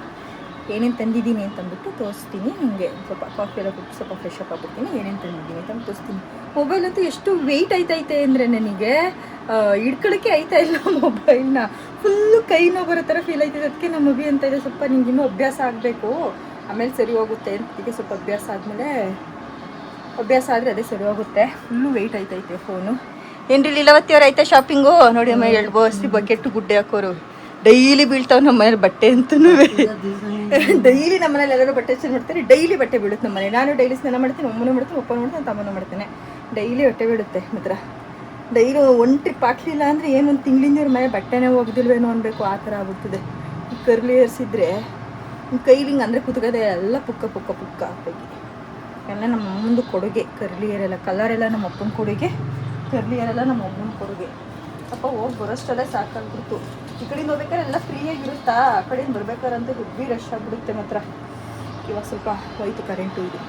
ಏನೇನು ತಂದಿದ್ದೀನಿ ಅಂತಂದ್ಬಿಟ್ಟು ತೋರಿಸ್ತೀನಿ. ಹಂಗೆ ಸ್ವಲ್ಪ ಕಾಫಿ ಎಲ್ಲ ಕೊಟ್ಟು ಸ್ವಲ್ಪ ಫ್ರೆಶ್ ಅಪ್ ಆಗ್ಬಿಡ್ತೀನಿ. ಏನೇನು ತಂದಿದ್ದೀನಿ ಅಂತ ತೋರಿಸ್ತೀನಿ. ಮೊಬೈಲ್ ಅಂತೂ ಎಷ್ಟು ವೆಯ್ಟ್ ಆಯ್ತೈತೆ ಅಂದರೆ ನನಗೆ ಹಿಡ್ಕೊಳ್ಳೋಕ್ಕೆ ಆಯ್ತಾ ಇಲ್ಲ ಮೊಬೈಲ್ನ. ಫುಲ್ಲು ಕೈ ನೋವು ಬರೋ ಥರ ಫೀಲ್ ಆಯ್ತದೆ. ಅದಕ್ಕೆ ನಮ್ಮ ಮಗು ಅಂತ ಇದೆ, ಸ್ವಲ್ಪ ನಿಂಗೆ ಇನ್ನೂ ಅಭ್ಯಾಸ ಆಗಬೇಕು, ಆಮೇಲೆ ಸರಿ ಹೋಗುತ್ತೆ ಅಂತ. ಇದಕ್ಕೆ ಸ್ವಲ್ಪ ಅಭ್ಯಾಸ ಆದರೆ ಅದೇ ಸರಿ ಹೋಗುತ್ತೆ. ಫುಲ್ಲು ವೆಯ್ಟ್ ಆಯ್ತೈತೆ ಫೋನು. ಏನ್ರಿ ಲೀಲಾವತಿಯವ್ರು ಆಯ್ತಾ ಶಾಪಿಂಗು? ನೋಡಿ ಅಮ್ಮ 2 ಬಸ್ಸಿ ಬಕೆಟ್ ಗುಡ್ಡೆ ಹಾಕೋರು. ಡೈಲಿ ಬೀಳ್ತಾವೆ ನಮ್ಮ ಮನೇಲಿ ಬಟ್ಟೆ ಅಂತನೂ. ಡೈಲಿ ನಮ್ಮ ಮನೇಲಿ ಎಲ್ಲರೂ ಬಟ್ಟೆ ಚೇಂಜ್ ಮಾಡ್ತಾರೆ. ಡೈಲಿ ಬಟ್ಟೆ ಬೀಳುತ್ತೆ ನಮ್ಮ ಮನೆ. ನಾನು ಡೈಲಿ ಸ್ನಾನ ಮಾಡ್ತೀನಿ, ಅಮ್ಮನೂ ಮಾಡ್ತೀನಿ, ಅಪ್ಪನೂ ಮಾಡ್ತೀನಿ, ತಮ್ಮನೂ ಮಾಡ್ತೇನೆ. ಡೈಲಿ ಬಟ್ಟೆ ಬೀಳುತ್ತೆ ಮಾತ್ರ. ಡೈಲಿ ಒಂದು ಟ್ರಿಪ್ ಹಾಕ್ಲಿಲ್ಲ ಅಂದರೆ ಏನು ಒಂದು ತಿಂಗಳಿಂದ ಇವ್ರ ಮನೆ ಬಟ್ಟೆನೇ ಹೋಗ್ದಿಲ್ವೇನೋ ಅನ್ಬೇಕು, ಆ ಥರ ಆಗ್ಬಿಡ್ತದೆ. ಈ ಕರ್ಲಿ ಏರ್ಸಿದ್ರೆ ಕೈಲಿ ಹಿಂಗೆ ಅಂದರೆ ಕುತ್ಕೋದೆ ಎಲ್ಲ ಪುಕ್ಕ ಹಾಕಿ. ಎಲ್ಲ ನಮ್ಮ ಅಮ್ಮಂದು ಕೊಡುಗೆ. ಕರ್ಲಿ ಏರೆಲ್ಲ ಕಲರೆಲ್ಲ ನಮ್ಮ ಅಪ್ಪನ ಕೊಡುಗೆ, ಕರ್ಲಿ ಏರೆಲ್ಲ ನಮ್ಮ ಅಮ್ಮನ ಕೊಡುಗೆ. ಅಪ್ಪ ಹೋಗಿ ಬರೋಷ್ಟಲ್ಲೇ ಸಾಕಾಗ್ಬಿಡ್ತು. ಈ ಕಡೆಯಿಂದ ಹೋಗ್ಬೇಕಾದ್ರೆ ಎಲ್ಲ ಫ್ರೀಯಾಗಿರುತ್ತಾ, ಆ ಕಡೆಯಿಂದ ಬರ್ಬೇಕಾರಂತ ಹೆವಿ ರಶ್ ಆಗಿಬಿಡುತ್ತೆ ಮಾತ್ರ. ಇವಾಗ ಸ್ವಲ್ಪ ಹೋಯ್ತು ಕರೆಂಟು. ಇದು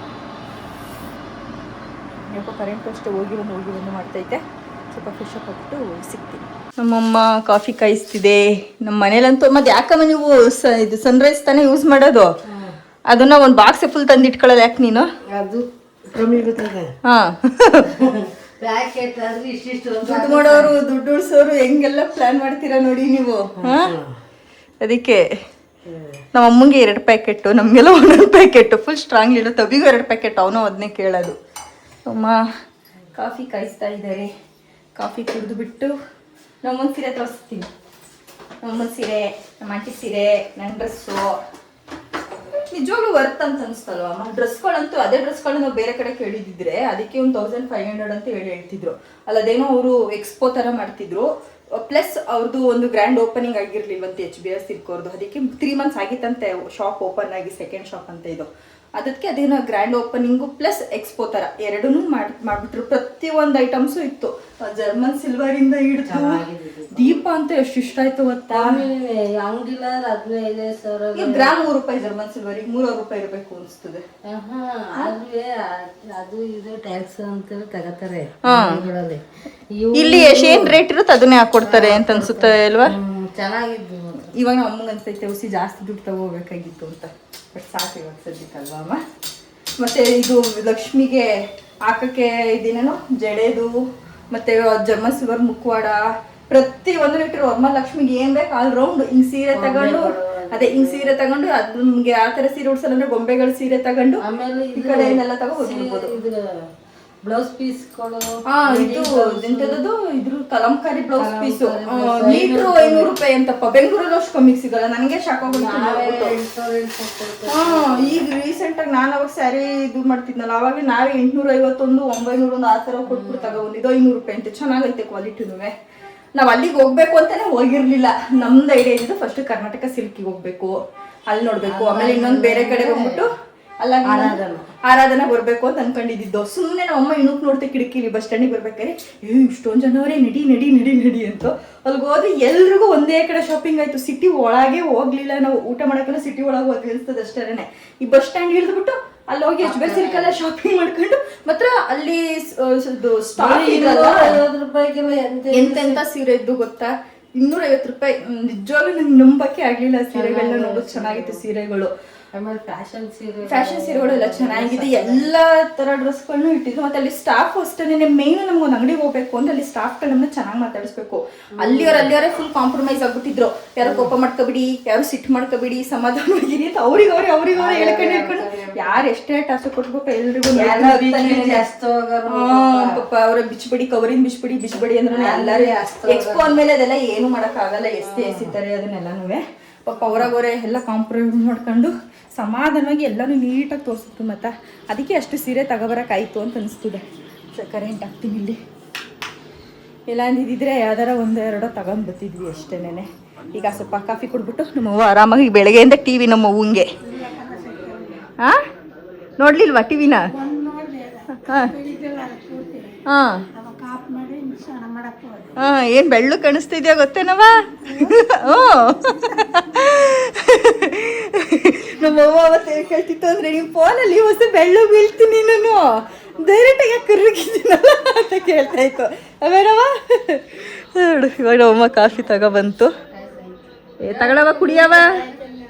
ಯಾಕೋ ಕರೆಂಟು ಅಷ್ಟೇ ಹೋಗಿ ಬಂದು ಮಾಡ್ತೈತೆ. ಸ್ವಲ್ಪ ಫ್ರೆಶ್ ಅಪ್ ಆಗ್ಬಿಟ್ಟು ಸಿಗ್ತೀನಿ. ನಮ್ಮಮ್ಮ ಕಾಫಿ ಕಾಯಿಸ್ತಿದೆ. ನಮ್ಮ ಮನೇಲಂತೂ ಮತ್ತೆ ಯಾಕಮ್ಮ ನೀವು ಇದು ಸನ್ರೈಸ್ ತಾನೇ ಯೂಸ್ ಮಾಡೋದು, ಅದನ್ನ ಒಂದು ಬಾಕ್ಸ್ ಫುಲ್ ತಂದು ಇಟ್ಕೊಳ್ಳೋದು ಯಾಕೆ ನೀನು? ಅದು ಕಮ್ಮಿ ಬರ್ತದೆ. ಹಾಂ, ಪ್ಯಾಕೆಟ್ ಆದ್ರೆ ಇಷ್ಟಿಷ್ಟು ದುಡ್ಡು ಮಾಡೋರು ದುಡ್ಡು ಉಳಿಸೋರು ಹೆಂಗೆಲ್ಲ ಪ್ಲಾನ್ ಮಾಡ್ತೀರಾ ನೋಡಿ ನೀವು. ಅದಕ್ಕೆ ನಮ್ಮ ಅಮ್ಮಂಗೆ 2 ಪ್ಯಾಕೆಟು, ನಮಗೆಲ್ಲ 1 ಪ್ಯಾಕೆಟು ಫುಲ್ ಸ್ಟ್ರಾಂಗ್ ಇಡು. ತಬಿಗೂ 2 ಪ್ಯಾಕೆಟ್, ಅವನು ಅದನ್ನೇ ಕೇಳೋದು. ಅಮ್ಮ ಕಾಫಿ ಕಾಯಿಸ್ತಾ ಇದ್ದಾರೆ. ಕಾಫಿ ಕುಡಿದು ಬಿಟ್ಟು ನಮ್ಮೊಂದು ಸೀರೆ ತೋರಿಸ್ತೀನಿ. ನಮ್ಮೊಂದು ಸೀರೆ, ನಮ್ಮ ಆಂಟಿ ಸೀರೆ, ನನ್ನ ಡ್ರೆಸ್ಸು ನಿಜವಾಗ್ಲೂ ವರ್ತ್ ಅಂತ ಅನಿಸ್ತಲ್ವ ಅಮ್ಮ. ಡ್ರೆಸ್ಗಳಂತೂ ಅದೇ ಡ್ರೆಸ್ಗಳನ್ನ ನಾವು ಬೇರೆ ಕಡೆ ಕೇಳಿದಿದ್ರೆ ಅದಕ್ಕೆ ಒಂದು 1500 ಅಂತ ಹೇಳ್ತಿದ್ರು. ಅಲ್ಲದೇನೋ ಅವರು ಎಕ್ಸ್ಪೋ ಥರ ಮಾಡ್ತಿದ್ರು. ಪ್ಲಸ್ ಅವ್ರದ್ದು ಒಂದು ಗ್ರ್ಯಾಂಡ್ ಓಪನಿಂಗ್ ಆಗಿರ್ಲಿಲ್ವಂತೆ HBR ಸಿಲ್ಕೋರ್ದು. ಅದಕ್ಕೆ 3 months ಆಗಿತ್ತಂತೆ ಶಾಪ್ ಓಪನ್ ಆಗಿ, ಸೆಕೆಂಡ್ ಶಾಪ್ ಅಂತ ಇದು. ಅದಕ್ಕೆ ಅದೇನೋ ಗ್ರ್ಯಾಂಡ್ ಓಪನಿಂಗು ಪ್ಲಸ್ ಎಕ್ಸ್ಪೋ ಥರ ಎರಡನ್ನೂ ಮಾಡಿಬಿಟ್ರು. ಪ್ರತಿಯೊಂದು ಐಟಮ್ಸು ಇತ್ತು. ಜರ್ಮನ್ ಸಿಲ್ವರ್ ಇಂದ ಹಿಡಿದು ದೀಪ ಅಂತ ಎಷ್ಟು ಇಷ್ಟ ಆಯ್ತು ಗೊತ್ತಾ. ಅಂಗಡಿಲ 15,000 ಗ್ರಾಮ್ ₹3 ಜರ್ಮನ್ ಸಿಲ್ವರಿಗೆ ₹300 ಇರಬೇಕು ಅನಿಸ್ತದೆ. ಅದು ಇದು ಟ್ಯಾಕ್ಸ್ ಅಂತ ತಗೋತಾರೆ. ಇಲ್ಲಿ ಏನ್ ರೇಟ್ ಇರುತ್ತೆ ಅದನ್ನೇ ಹಾಕೊಡ್ತಾರೆ ಅಂತ ಅನ್ಸುತ್ತೆ ಅಲ್ವಾ. ಚೆನ್ನಾಗಿದ್ದು. ಇವಾಗ ನಮ್ಮ ಅಮ್ಮಂಗೆ ಅನ್ಸೈತೆ ಹುಸಿ ಜಾಸ್ತಿ ದುಡ್ಡು ತಗೋಬೇಕಾಗಿತ್ತು ಅಂತ. ಬಟ್ ಸಾಕು ಇವಾಗ ಸದ್ಯಕ್ಕಲ್ವಾ ಅಮ್ಮ. ಮತ್ತೆ ಇದು ಲಕ್ಷ್ಮಿಗೆ ಹಾಕಕ್ಕೆ ಇದೇನೇನೋ ಜಡೆದು ಮತ್ತೆ ಜರ್ಮನ್ ಸಿಲ್ವರ್ ಮುಖವಾಡ ಪ್ರತಿ ಒಂದು ಲೀಟರ್ ವರಮಹಾಲಕ್ಷ್ಮಿಗೆ ಏನ್ ಬೇಕು ಆಲ್ ರೌಂಡ್ ಹಿಂಗ್ ಸೀರೆ ತಗೊಂಡು, ಅದೇ ಹಿಂಗ್ ಸೀರೆ ತಗೊಂಡು, ಅದು ನಿಮ್ಗೆ ಆ ತರ ಸೀರೆ ಉಡ್ಸಲ್ಲ ಅಂದ್ರೆ ಗೊಂಬೆಗಳ ಸೀರೆ ತಗೊಂಡು ಆಮೇಲೆ ಈ ಕಡೆ ಇದೆಲ್ಲ ತಗೋಬಹುದು. ಬ್ಲೌಸ್ ಪೀಸ್ ಇದು ಎಂತದ್ದು ಇದ್ರ ಕಲಂಕಾರಿ ಬ್ಲೌಸ್ ಪೀಸು ಮೀಟ್ರು ₹500 ಅಂತಪ್ಪ. ಬೆಂಗಳೂರಲ್ಲಿ ಅಷ್ಟು ಕಮ್ಮಿಗೆ ಸಿಗಲ್ಲ. ನನಗೆ ಶಾಕ್ ಆಗೋಗ್ಬಿಟ್ಟು. ಈಗ ರೀಸೆಂಟ್ ಆಗಿ ನಾನು ಅವಾಗ ಸ್ಯಾರಿ ಇದು ಮಾಡ್ತಿದ್ನಲ್ಲ, ಅವಾಗ ನಾವೇ 851 900 ಆ ಥರ ಕೊಟ್ಬಿಟ್ಟು ತಗೊಂಡಿದ್ದು ₹500 ಅಂತ. ಚೆನ್ನಾಗೈತೆ ಕ್ವಾಲಿಟಿನೂ. ನಾವು ಅಲ್ಲಿಗೆ ಹೋಗ್ಬೇಕು ಅಂತಾನೆ ಹೋಗಿರ್ಲಿಲ್ಲ. ನಮ್ದು ಐಡಿಯಾ ಇದ್ದು ಫಸ್ಟ್ ಕರ್ನಾಟಕ ಸಿಲ್ಕಿಗೆ ಹೋಗ್ಬೇಕು, ಅಲ್ಲಿ ನೋಡ್ಬೇಕು, ಆಮೇಲೆ ಇನ್ನೊಂದು ಬೇರೆ ಕಡೆ ಹೋಗ್ಬಿಟ್ಟು ಅಲ್ಲ ಆರಾಧನಾ ಬರ್ಬೇಕು ಅಂತ ಅನ್ಕೊಂಡಿದ್ದು. ಸುಮ್ಮನೆ ನಮ್ಮ ಅಮ್ಮ ಇನ್ನೂ ನೋಡ್ತೆ ಕಿಟಕಿಲಿ ಬಸ್ ಸ್ಟ್ಯಾಂಡಿಗೆ ಬರ್ಬೇಕಾದ್ರೆ ಇಷ್ಟೊಂದು ಜನವರೇ ನಡಿ ನಡಿ ನಡಿ ನಡಿ ಅಂತ. ಅಲ್ಲಿಗೆ ಹೋದ್ರೆ ಎಲ್ರಿಗೂ ಒಂದೇ ಕಡೆ ಶಾಪಿಂಗ್ ಆಯ್ತು. ಸಿಟಿ ಒಳಗೆ ಹೋಗ್ಲಿಲ್ಲ ನಾವು. ಊಟ ಮಾಡಕ್ಕೆಲ್ಲ ಸಿಟಿ ಒಳಗೆ ಹೋಗಿ ನಿಲ್ಸ್ತದೆ ಅಷ್ಟೇನೆ. ಈ ಬಸ್ ಸ್ಟ್ಯಾಂಡ್ ಇಳಿದ್ಬಿಟ್ಟು ಅಲ್ಲಿ ಹೋಗಿ HBR ಸಿಲ್ಕೆಲ್ಲ ಶಾಪಿಂಗ್ ಮಾಡ್ಕೊಂಡು ಮಾತ್ರ ಅಲ್ಲಿ ಸ್ಟಾಕ್ ಎಂತೆಂತ ಸೀರೆ ಇದ್ದು ಗೊತ್ತಾ. ₹250. ನಿಜವಾಗ್ಲೂ ನಂಗೆ ನಂಬಕ್ಕೆ ಆಗ್ಲಿಲ್ಲ. ಸೀರೆಗಳನ್ನ ನೋಡೋದು ಚೆನ್ನಾಗಿತ್ತು ಸೀರೆಗಳು. ಆಮೇಲೆ ಫ್ಯಾಷನ್ ಸೀರೆಗಳು ಎಲ್ಲ ಚೆನ್ನಾಗಿದೆ. ಎಲ್ಲ ತರ ಡ್ರೆಸ್ಗಳನ್ನು ಇಟ್ಟಿದ್ರು. ಮತ್ತೆ ಅಲ್ಲಿ ಸ್ಟಾಫ್ ಅಷ್ಟೇ ಮೇನ್. ನಮ್ಗೆ ಒಂದು ಅಂಗಡಿಗೆ ಹೋಗ್ಬೇಕು ಅಂದ್ರೆ ಅಲ್ಲಿ ಸ್ಟಾಫ್ಗಳನ್ನ ಚೆನ್ನಾಗಿ ಮಾತಾಡಿಸ್ಬೇಕು. ಅಲ್ಲಿಯವರೇ ಫುಲ್ ಕಾಂಪ್ರಮೈಸ್ ಆಗ್ಬಿಟ್ಟಿದ್ರು. ಯಾರು ಕೋಪ ಮಾಡ್ಕೊಬಿಡಿ, ಯಾರು ಸಿಟ್ಟು ಮಾಡ್ಕೊಬಿಡಿ, ಸಮಾಧಾನವಾಗಿರಿ ಅಂತ ಅವ್ರಿಗವ್ರೆ ಹೇಳ್ಕೊಂಡು ಯಾರು ಎಷ್ಟೇ ಟಾಸ್ಕ್ ಕೊಟ್ಬೇಕು ಎಲ್ರಿಗೂ ಪಾಪ ಅವ್ರ ಬಿಚ್ಬಿಡಿ, ಕವರಿನ ಬಿಚ್ಬಿಡಿ ಅಂದ್ರೆ ಎಲ್ಲರೂ ಎಕ್ಸ್ಪೋ ಅಂದ್ಮೇಲೆ ಅದೆಲ್ಲ ಏನು ಮಾಡೋಕ್ಕಾಗಲ್ಲ. ಎಸಿತಾರೆ ಅದನ್ನೆಲ್ಲನೂ. ಪಾಪ ಅವ್ರಾಗವ್ರೆ ಎಲ್ಲ ಕಾಂಪ್ರಮೈಸ್ ಮಾಡ್ಕೊಂಡು ಸಮಾಧಾನವಾಗಿ ಎಲ್ಲನೂ ನೀಟಾಗಿ ತೋರಿಸಿದ್ರು. ಮತ್ತು ಅದಕ್ಕೆ ಅಷ್ಟು ಸೀರೆ ತಗೋಬರೋಕ್ಕಾಯ್ತು ಅಂತ ಅನಿಸ್ತದೆ. ಕರೆಂಟ್ ಹಾಕ್ತೀನಿ ಇಲ್ಲಿ. ಎಲ್ಲ ಅಂದಿದ್ದಿದ್ರೆ ಯಾವ್ದಾರ 1-2 ತಗೊಂಡು ಬರ್ತಿದ್ವಿ ಅಷ್ಟೇನೆ. ಈಗ ಸ್ವಲ್ಪ ಕಾಫಿ ಕುಡ್ಬಿಟ್ಟು ನಮ್ಮವ್ವ ಆರಾಮಾಗಿ ಬೆಳಗ್ಗೆಯಿಂದ TV ನಮ್ಮ ಅವ್ವಂಗೆ ನೋಡ್ಲಿಲ್ವಾ ಟಿವಿನ? ಏನು ಬೆಳ್ಳು ಕಾಣಿಸ್ತಿದ್ಯಾ ಗೊತ್ತೇನವ? ನಮ್ಮವ್ವ ಅವತ್ತು ಕೇಳ್ತಿತ್ತು ಅಂದ್ರೆ ನಿಮ್ಮ ಫೋನಲ್ಲಿ ಹೊಸ ಬೆಳ್ಳು ಬೀಳ್ತೀನಿ ನಾನು ಡೈರೆಕ್ಟಾಗಿ ಕರ್ಗಿದ್ದೀನಲ್ಲ ಅಂತ ಕೇಳ್ತಾ ಇತ್ತು. ಅವೇನವ ನೋಡು ಇವಾಗ ನಮ್ಮಮ್ಮ ಕಾಫಿ ತಗೊಬಂತು. ತಗೊಳವ ಕುಡಿಯವ.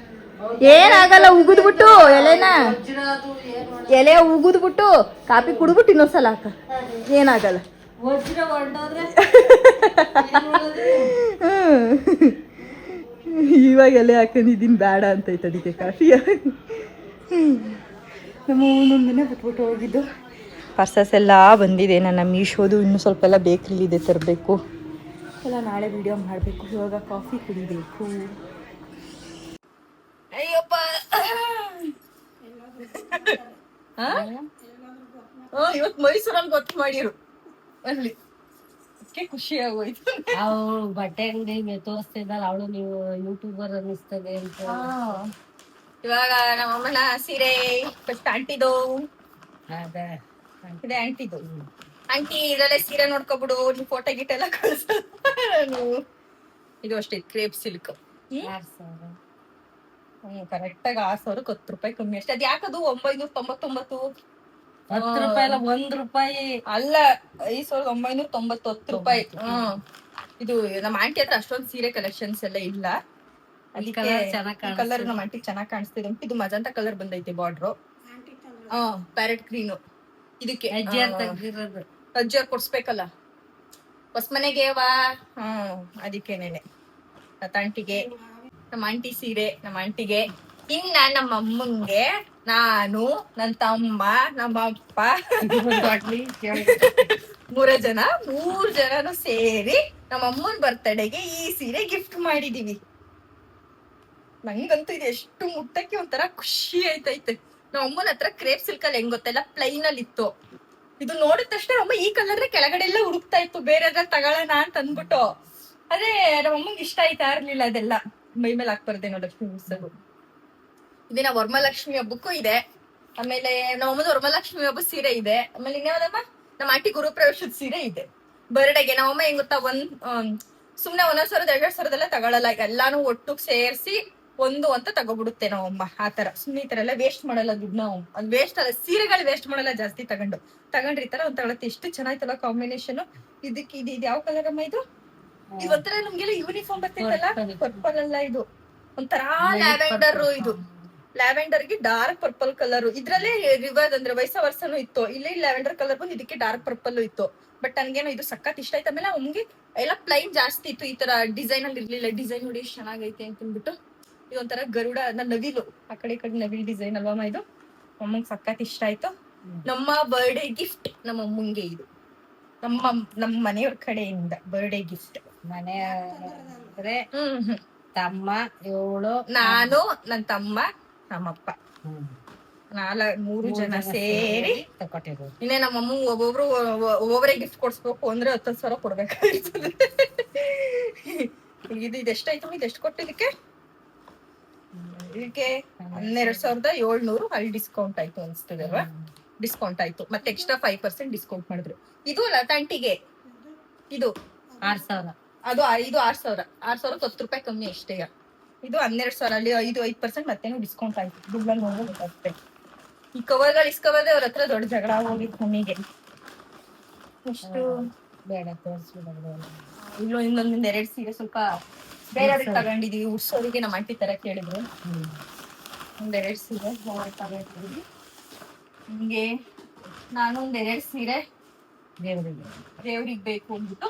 ಏನಾಗಲ್ಲ, ಉಗಿದ್ಬಿಟ್ಟು ಎಲೆ ಉಗಿದ್ಬಿಟ್ಟು ಕಾಫಿ ಕುಡ್ಬಿಟ್ಟು ಇನ್ನೊಂದ್ಸಲ ಹಾಕ, ಏನಾಗಲ್ಲ. ಇವಾಗ ಎಲೆ ಹಾಕೊಂಡಿದ್ದೀನಿ ಬೇಡ ಅಂತೈತೆ ಅದಕ್ಕೆ ಕಾಫಿಯ. ನಮ್ಮ ಒಂದೊಂದನ್ನೇ ಬಿಟ್ಬಿಟ್ಟು ಹೋಗಿದ್ದು. ಪರ್ಸಸ್ ಎಲ್ಲ ಬಂದಿದೆ. ನನ್ನ ಮೀಶೋದು ಇನ್ನೂ ಸ್ವಲ್ಪ ಎಲ್ಲ ಬೇಕ್ರಿಲಿದೆ ತರಬೇಕು ಎಲ್ಲ. ನಾಳೆ ವಿಡಿಯೋ ಮಾಡಬೇಕು. ಇವಾಗ ಕಾಫಿ ಕುಡಿಬೇಕು. ಅಯ್ಯಪ್ಪ ಇವತ್ತು ಮೈಸೂರಲ್ಲಿ ಗೊತ್ತು ಮಾಡಿರು ಅಲ್ಲಿ ಖುಷಿ ಆಗೋಯ್ತು. ಅವಳು ಬಟ್ಟೆ ಅಂಗಡಿ ತೋರಿಸ್ತಿದ್ದಲ್ಲ ಅವಳು ನೀವು ಯೂಟ್ಯೂಬರ್ ಅನ್ನಿಸ್ತದೆ ಅಂತ. ಇವಾಗ ನಮ್ಮಮ್ಮನ ಸೀರೆ ಫಸ್ಟ್ ಆಂಟಿದು ಇದೆ. ಆಂಟಿದು ಆಂಟಿ ಇದ್ರಲ್ಲೇ ಸೀರೆ ನೋಡ್ಕೊಬಿಡು, ನೀವ್ ಫೋಟೋ ಗಿಟ ಎಲ್ಲ ಕಳ್ಸ. ಇದು ಅಷ್ಟೇ ಕ್ರೇಪ್ ಸಿಲ್ಕ್. 6,000. ಕರೆಕ್ಟ್ ಆಗಿ 6,000 ₹10 ಕಮ್ಮಿ ಅಷ್ಟೇ. ಅದ್ ಯಾಕದು 999? 10 ರೂಪಾಯಿ ಅಲ್ಲ, 1 ರೂಪಾಯಿ ಅಲ್ಲ, ₹5,990 10. ಇದು ನಮ್ಮ ಆಂಟಿ ಹತ್ರ ಅಷ್ಟೊಂದು ಸೀರೆ ಕಲೆಕ್ಷನ್ಸ್ ಎಲ್ಲ ಇಲ್ಲ, ಅದಕ್ಕೆ ಕಲರ್ ನಮ್ಮ ಆಂಟಿ ಚೆನ್ನಾಗಿ ಕಾಣಿಸ್ತಿದೆ. ಇದು ಮಜಂತ ಕಲರ್ ಬಂದೈತೆ ಬಾರ್ಡ್ರು. Parrot green. ಇದಕ್ಕೆ ಅಜ್ಜಿಯವ್ರು ಕೊಡ್ಸ್ಬೇಕಲ್ಲ ಹೊಸ ಮನೆಗೆ ಅದಕ್ಕೇನೇನೆ ತಂಟಿಗೆ ನಮ್ಮ ಆಂಟಿ ಸೀರೆ, ನಮ್ಮ ಆಂಟಿಗೆ. ಇನ್ನ ನಮ್ಮ ಅಮ್ಮಂಗೆ ನಾನು, ನನ್ನ ತಮ್ಮ, ನಮ್ಮ ಅಪ್ಪ 3 ಜನನು ಸೇರಿ ನಮ್ಮ ಅಮ್ಮನ ಬರ್ತಡೆಗೆ ಈ ಸೀರೆ ಗಿಫ್ಟ್ ಮಾಡಿದೀವಿ. ನಂಗಂತೂ ಇದು ಎಷ್ಟು ಮುಟ್ಟಕ್ಕೆ ಒಂಥರ ಖುಷಿ ಆಯ್ತೈತೆ. ನಮ್ಮ ಅಮ್ಮನ ಹತ್ರ ಕ್ರೇಪ್ ಸಿಲ್ಕ್ ಅಲ್ಲಿ ಹೆಂಗ್ ಗೊತ್ತೆಲ್ಲ ಪ್ಲೈನ್ ಅಲ್ಲಿ ಇತ್ತು. ಇದು ನೋಡಿದ ತಕ್ಷಣ ಅಮ್ಮ ಈ ಕಲರ್ ಕೆಳಗಡೆ ಎಲ್ಲ ಹುಡುಕ್ತಾ ಇತ್ತು, ಬೇರೆ ತಗೊಳ್ಳೋಣ ಅಂತ ಅಂದ್ಬಿಟ್ಟು. ಅದೇ ನಮ್ಮ ಅಮ್ಮಂಗೆ ಇಷ್ಟ ಆಯ್ತಾ ಇರ್ಲಿಲ್ಲ ಅದೆಲ್ಲ. ಮೈ ಮೇಲೆ ಹಾಕ್ಬಾರ್ದೇನೋ ಲಕ್ಷ್ಮಿ ಉತ್ಸವ. ಇದಿನ ವರಮಹಾಲಕ್ಷ್ಮಿ ಹಬ್ಬಕ್ಕೂ ಇದೆ. ಆಮೇಲೆ ನಮ್ಮ ಅಮ್ಮನ ವರಮಹಾಲಕ್ಷ್ಮಿ ಹಬ್ಬ ಸೀರೆ ಇದೆ. ಆಮೇಲೆ ಇನ್ಯಾವ್ದಮ್ಮ, ನಮ್ಮ ಆಂಟಿ ಗುರುಪ್ರವೇಶದ ಸೀರೆ ಇದೆ. ಬರ್ಡೆಗೆ ನಮ್ಮಮ್ಮ ಹೆಂಗ್ ಗೊತ್ತಾ, ಸುಮ್ನೆ 1,000 2,000 ತಗೊಳಲ್ಲ, ಎಲ್ಲಾನು ಒಟ್ಟು ಸೇರ್ಸಿ ಒಂದು ಅಂತ ತಗೋಬಿಡುತ್ತೆ ನಮ್ಮಮ್ಮ. ಆತರ ಸುಮ್ನೆ ಈ ತರ ಎಲ್ಲ ವೇಸ್ಟ್ ಮಾಡಲ್ಲ ದುಡ್ಡು. ನಾವು ಅದ್ ವೇಸ್ಟ್ ಅಲ್ಲ, ಸೀರೆಗಳು ವೇಸ್ಟ್ ಮಾಡಲ್ಲ ಜಾಸ್ತಿ. ತಗೊಂಡ್ರಿ ಈ ತರ ಒಂದ್ ತಗೊಳತ್ತೆ. ಎಷ್ಟು ಚೆನ್ನಾಯ್ತಲ್ಲ ಕಾಂಬಿನೇಷನ್. ಇದಕ್ಕೆ ಇದು ಯಾವ ಕಲರ್ ಅಮ್ಮ? ಇದು ಒಂಥರ ನಮ್ಗೆಲ್ಲ ಯೂನಿಫಾರ್ಮ್ ಬರ್ತಿತ್ತಲ್ಲ, ಪರ್ಪಲ್ ಅಲ್ಲ, ಇದು ಒಂಥರ ಲ್ಯಾವೆಂಡರ್. ಇದು ಲ್ಯಾವೆಂಡರ್ ಗೆ ಡಾರ್ಕ್ ಪರ್ಪಲ್ ಕಲರ್. ಇದ್ರಲ್ಲೇ ರಿವರ್ಸ್ ಅಂದ್ರೆ ವಯಸ್ಸ ವರ್ಷನೂ ಇತ್ತು. ಇಲ್ಲಿ ಲ್ಯಾವೆಂಡರ್ ಕಲರ್ ಬಂದು ಇದಕ್ಕೆ ಡಾರ್ಕ್ ಪರ್ಪಲ್ ಇತ್ತು. ಬಟ್ ನನ್ಗೇನೋ ಇದು ಸಖತ್ ಇಷ್ಟ ಆಯ್ತು. ಆಮೇಲೆ ನಮ್ಗೆ ಎಲ್ಲ ಪ್ಲೈನ್ ಜಾಸ್ತಿ ಇತ್ತು, ಈ ತರ ಡಿಸೈನ್ ಅಲ್ಲಿ ಇರ್ಲಿಲ್ಲ. ಡಿಸೈನ್ ನೋಡಿ ಎಷ್ಟು ಚೆನ್ನಾಗೈತೆ ಅಂತ ಅಂದ್ಬಿಟ್ಟು ಇದೊಂಥರ ಗರುಡ ನವಿಲು, ಆ ಕಡೆ ನವಿಲ್ ಡಿಸೈನ್ ಅಲ್ವಮ್ಮ. ಇದು ಅಮ್ಮಂಗ್ ಸಖತ್ ಇಷ್ಟ ಆಯ್ತು. ನಮ್ಮ ಬರ್ಡೇ ಗಿಫ್ಟ್ ನಮ್ಮ ಅಮ್ಮಂಗೆ ಇದು, ನಮ್ಮ ಮನೆಯವ್ರ ಕಡೆಯಿಂದ ಬರ್ಡೇ ಗಿಫ್ಟ್. ಮನೆ ತಮ್ಮ 7, ನಾನು, ನನ್ನ ತಮ್ಮ, ನಮ್ಮಪ್ಪ 3 ಜನ ಸೇರಿ ತಕೊಟ್ಟಿರೋದು. ಇನ್ನೇ ನಮ್ಮಮ್ಮ ಒಬ್ಬೊಬ್ಬರೇ ಗಿಫ್ಟ್ ಕೊಡ್ಸ್ಬೇಕು ಅಂದ್ರೆ 10,000 ಕೊಡ್ಬೇಕಾಗ್ತದೆ. ಇದು ಎಷ್ಟಾಯ್ತು? ಇದು ಎಷ್ಟು ಕೊಟ್ಟಿದ್ದಕ್ಕೆ? ಇದಕ್ಕೆ 12,700. ಅಲ್ಲಿ ಡಿಸ್ಕೌಂಟ್ ಆಯ್ತು ಅನ್ಸ್ತದೆ ಅಲ್ವಾ? ಡಿಸ್ಕೌಂಟ್ ಆಯ್ತು, ಮತ್ತೆ ಎಕ್ಸ್ಟ್ರಾ 5% ಡಿಸ್ಕೌಂಟ್ ಮಾಡಿದ್ರು. ಇದು ತಂಟಿಗೆ ಇದು 6,000. ಅದು ಇದು 6,000 ₹10 ಕಮ್ಮಿ ಅಷ್ಟೇ. ಇದು 12,000 ಅಲ್ಲಿ 5% ಮತ್ತೇನು ಡಿಸ್ಕೌಂಟ್ ಆಯ್ತು. ದುಡ್ಡಲ್ಲಿ ನೋಡೋ ಗೊತ್ತಾಗುತ್ತೆ. ಈ ಕವರ್ಗಳು ಇಸ್ಕೋಬಾರ್ದೆ ಅವ್ರ ಹತ್ರ ದೊಡ್ಡ ಜಗಳ ಹೋಗಿತ್ತು ನಮಗೆ. ಎಷ್ಟು ಬೇಡ ತೋರಿಸ್ಬಿಡೋದು. ಇಲ್ಲೂ ಇನ್ನೊಂದ್ 2 ಸೀರೆ ಸ್ವಲ್ಪ ಬೇರೆಯವ್ರಿಗೆ ತಗೊಂಡಿದೀವಿ. ಉಡ್ಸೋರಿಗೆ ನಮ್ಮ ಆಂಟಿ ತರ ಕೇಳಿದ್ರು. 2 ಸೀರೆ ತಗೊಂಡಿದ್ವಿ. ಹಿಂಗೆ ನಾನು 2 ಸೀರೆ ದೇವ್ರಿಗೆ ಬೇಕು ಅಂದ್ಬಿಟ್ಟು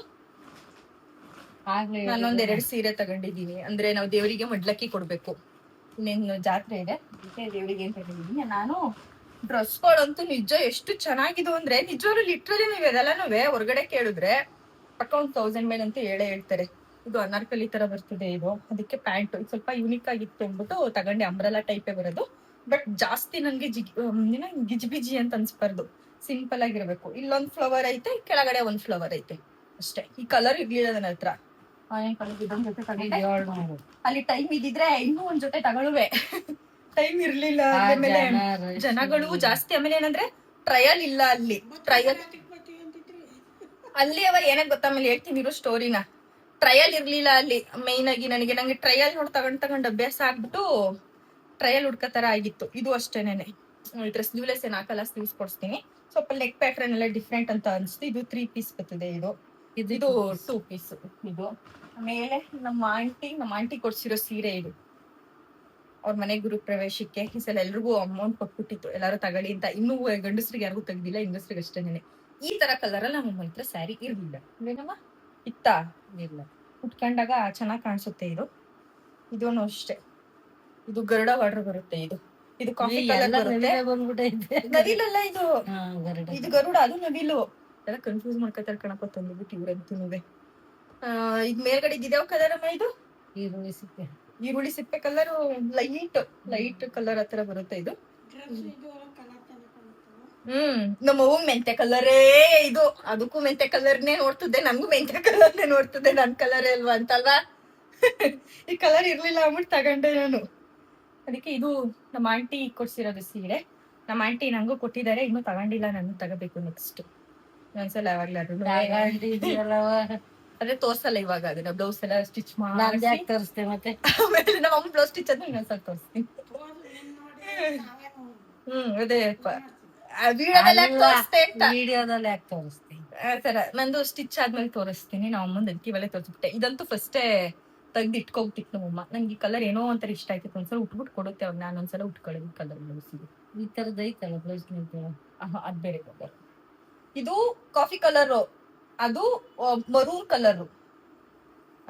ನಾನೊಂದ್ 2 ಸೀರೆ ತಗೊಂಡಿದೀನಿ. ಅಂದ್ರೆ ನಾವು ದೇವರಿಗೆ ಮಡ್ಲಕ್ಕಿ ಕೊಡ್ಬೇಕು, ಇನ್ನೇನು ಜಾತ್ರೆ ಇದೆ, ಅದಕ್ಕೆ ದೇವರಿಗೆ ಅಂತ ಹೇಳಿದೀನಿ. ನಾನು ಡ್ರೆಸ್ಗಳಂತೂ ನಿಜ ಎಷ್ಟು ಚೆನ್ನಾಗಿದ್ದು ಅಂದ್ರೆ ನಿಜವಾಗ್ಲೂ ಲಿಟ್ರಲಿ ನೀವು ಅದೆಲ್ಲಾನು ಹೊರಗಡೆ ಕೇಳಿದ್ರೆ ಪಕ್ಕ 1,000 ಮೇಲೆ ಅಂತ ಹೇಳ್ತಾರೆ. ಇದು ಅನಾರ್ಕಲಿ ತರ ಬರ್ತದೆ ಇದು. ಅದಕ್ಕೆ ಪ್ಯಾಂಟ್ ಸ್ವಲ್ಪ ಯೂನಿಕ್ ಆಗಿತ್ತು ಅಂದ್ಬಿಟ್ಟು ತಗೊಂಡೆ. ಅಂಬ್ರೆಲಾ ಟೈಪೇ ಬರೋದು, ಬಟ್ ಜಾಸ್ತಿ ನನ್ಗೆ ಗಿಜಿಬಿಜಿ ಅಂತ ಅನ್ಸ್ಬಾರ್ದು, ಸಿಂಪಲ್ ಆಗಿರ್ಬೇಕು. ಇಲ್ಲೊಂದ್ ಫ್ಲವರ್ ಐತೆ, ಕೆಳಗಡೆ 1 ಫ್ಲವರ್ ಐತೆ ಅಷ್ಟೇ. ಈ ಕಲರ್ ಇರ್ಲಿಲ್ಲ ನನ್ನ ಹತ್ರ. ಅಲ್ಲಿ ಟೈಮ್ ಇದ್ದಿದ್ರೆ ಇನ್ನೂ ಒಂದ್ ಜೊತೆ ತಗೊಳುವೆ. ಟೈಮ್ ಇರ್ಲಿಲ್ಲ. ಆಮೇಲೆ ಜನಗಳು ಜಾಸ್ತಿ. ಆಮೇಲೆ ಏನಂದ್ರೆ ಟ್ರಯಲ್ ಇಲ್ಲ ಅಲ್ಲಿ. ಅಲ್ಲಿ ಅವ ಏನಾಗ್ ಗೊತ್ತಾ, ಆಮೇಲೆ ಹೇಳ್ತೀನಿ ಇರೋ ಸ್ಟೋರಿನ. ಟ್ರಯಲ್ ಇರ್ಲಿಲ್ಲ ಅಲ್ಲಿ ಮೈನ್ ಆಗಿ. ನಂಗೆ ಟ್ರಯಲ್ ನೋಡಿ ತಗೊಂಡ್ ಅಭ್ಯಾಸ ಆಗ್ಬಿಟ್ಟು ಟ್ರಯಲ್ ಹುಡ್ಕತರ ಆಗಿತ್ತು. ಇದು ಅಷ್ಟೇನೆ. ಇದ್ರ ಸ್ಲೀವ್ಲೆಸ್ ಏನ್ ಹಾಕಲ್ಲ, ಸ್ಲೀವ್ಸ್ ಕೊಡ್ಸ್ತೀನಿ. ಸ್ವಲ್ಪ ಲೆಗ್ ಪ್ಯಾಟ್ರನ್ ಎಲ್ಲ ಡಿಫ್ರೆಂಟ್ ಅಂತ ಅನ್ಸ್ತು. ಇದು 3 ಪೀಸ್ ಬರ್ತದೆ. ಇದು 2 ಪೀಸ್. ಇದು ಆಮೇಲೆ ನಮ್ಮ ಆಂಟಿ ಕೊಡ್ಸಿರೋ ಸೀರೆ ಇದು. ಅವ್ರ ಮನೆ ಗುರು ಪ್ರವೇಶಕ್ಕೆ ಈ ಸಲ ಎಲ್ರಿಗೂ ಅಮೌಂಟ್ ಕೊಟ್ಬಿಟ್ಟಿತ್ತು, ಎಲ್ಲಾರು ತಗೊಳ್ಳಿ ಅಂತ. ಇನ್ನೂ ಗಂಡಸ್ರಿಗೆ ಯಾರಿಗೂ ತೆಗ್ದಿಲ್ಲ, ಹೆಂಗಸ್ರಿಗೆ ಅಷ್ಟೇನೆ. ಈ ತರ ಕಲರ್ ಅಲ್ಲಿ ನಮ್ಮ ಹತ್ರ ಸ್ಯಾರಿ ಇರ್ಲಿಲ್ಲ. ಏನಮ್ಮ ಇತ್ತ ಇಲ್ಲ, ಉಟ್ಕೊಂಡಾಗ ಚೆನ್ನಾಗ್ ಕಾಣಿಸುತ್ತೆ. ಇದೂ ಅಷ್ಟೇ. ಇದು ಗರುಡ ಬಾರ್ಡರ್ ಬರುತ್ತೆ. ಇದು ಕಾಫಿ ಕಲರ್ ಬರುತ್ತೆ. ನವಿಲಲ್ಲ ಇದು, ಇದು ಗರುಡ, ಅದು ನವಿಲು. ಎಲ್ಲ ಕನ್ಫ್ಯೂಸ್ ಮಾಡ್ಕೊತಾರೆ ಕಣಪ್ಪ ತಂದ್ಬಿಟ್ಟು ಇವ್ರಂತೂ. ಇದ್ ಮೇಲ್ಗಡೆ ಇದ್ಯಾವ ಕಲರ್ ಅಮ್ಮ? ಇದು ಈರುಳ್ಳಿ ಸಿಪ್ಪೆ ಕಲರ್, ಲೈಟ್ ಕಲರ್ ಹತ್ರ ಬರುತ್ತೆ ಇದು. ನಮ್ಮ ಅವ್ವ ಮೆಂತೆ ಕಲರೇ ಇದು. ಅದಕ್ಕೂ ಮೆಂತೆ ಕಲರ್ನೇ ನೋಡ್ತಿದ್ದೆ, ನನ್ಗೂ ಮೆಂತೆ ಕಲರ್ನೇ ನೋಡ್ತಿದ್ದೆ. ನನ್ ಕಲರ್ ಅಲ್ವಾ ಅಂತಲ್ವಾ. ಈ ಕಲರ್ ಇರ್ಲಿಲ್ಲ ಅಂದ್ಬಿಟ್ಟು ತಗೊಂಡೆ ನಾನು. ಅದಕ್ಕೆ ಇದು ನಮ್ಮ ಆಂಟಿ ಕೊಡ್ಸಿರೋದು ಸೀರೆ. ನಮ್ಮ ಆಂಟಿ ನಂಗೂ ಕೊಟ್ಟಿದ್ದಾರೆ, ಇನ್ನೂ ತಗೊಂಡಿಲ್ಲ, ನಾನು ತಗೋಬೇಕು ನೆಕ್ಸ್ಟ್. ಒಂದ್ಸಲ ಯಾವಾಗ್ಲಾದ್ರು ತಗೊಂಡಿದ್ಯಲ್ಲವ ಅದೇ ತೋರ್ಸಲ್ಲ ಇವಾಗ ಅದನ್ನ ಬ್ಲೌಸ್ ಎಲ್ಲ ಸ್ಟಿಚ್ ನಾನ್ ಮಾಡಿ ಯಾಕೆ ತೋರಿಸ್ತೆ ಮತ್ತೆ ಆಮೇಲೆ ನಮ್ಮ ಅಮ್ಮ ಬ್ಲೌಸ್ ಸ್ಟಿಚ್ ಅಂದ್ರೆ ಇನ್ನೊಂದ್ಸಲ ತೋರಿಸ್ತೀನಿ. ಅದೇ ವಿಡಿಯೋದಲ್ಲಿ ಯಾಕೆ ತೋರಿಸ್ತೀನಿ ಆತರ ನಂದು ಸ್ಟಿಚ್ ಆದ್ಮೇಲೆ ತೋರಿಸ್ತೀನಿ. ನಮ್ಮ ಅಮ್ಮಂದ್ ಅದಕ್ಕೆ ಇವೆಲ್ಲ ತೋರಿಸ್ಬಿಟ್ಟೆ. ಇದಂತೂ ಫಸ್ಟೇ ತೆಗ್ದು ಇಟ್ಕೊಬಿಟ್ಟಿತ್ತು ನಮ್ಮಮ್ಮ. ನಂಗೆ ಈ ಕಲರ್ ಏನೋ ಒಂಥರ ಇಷ್ಟ ಆಯ್ತಿತ್ತು. ಒಂದ್ಸಲ ಉಟ್ಬಿಟ್ಟು ಕೊಡುತ್ತೆ ಅವಾಗ ನಾನು ಒಂದ್ಸಲ ಉಟ್ಕೊಳ್ಳೋದು ಈ ಕಲರ್ ಬ್ಲೌಸಿಗೆ. ಈ ತರದ್ ಐತಲ್ಲ ಬ್ಲೌಸ್ ನಿಂತ ಅದ್ ಬೇರೆ ಕಲರ್. ಇದು ಕಾಫಿ ಕಲರ್, ಅದು ಮರೂನ್ ಕಲರ್.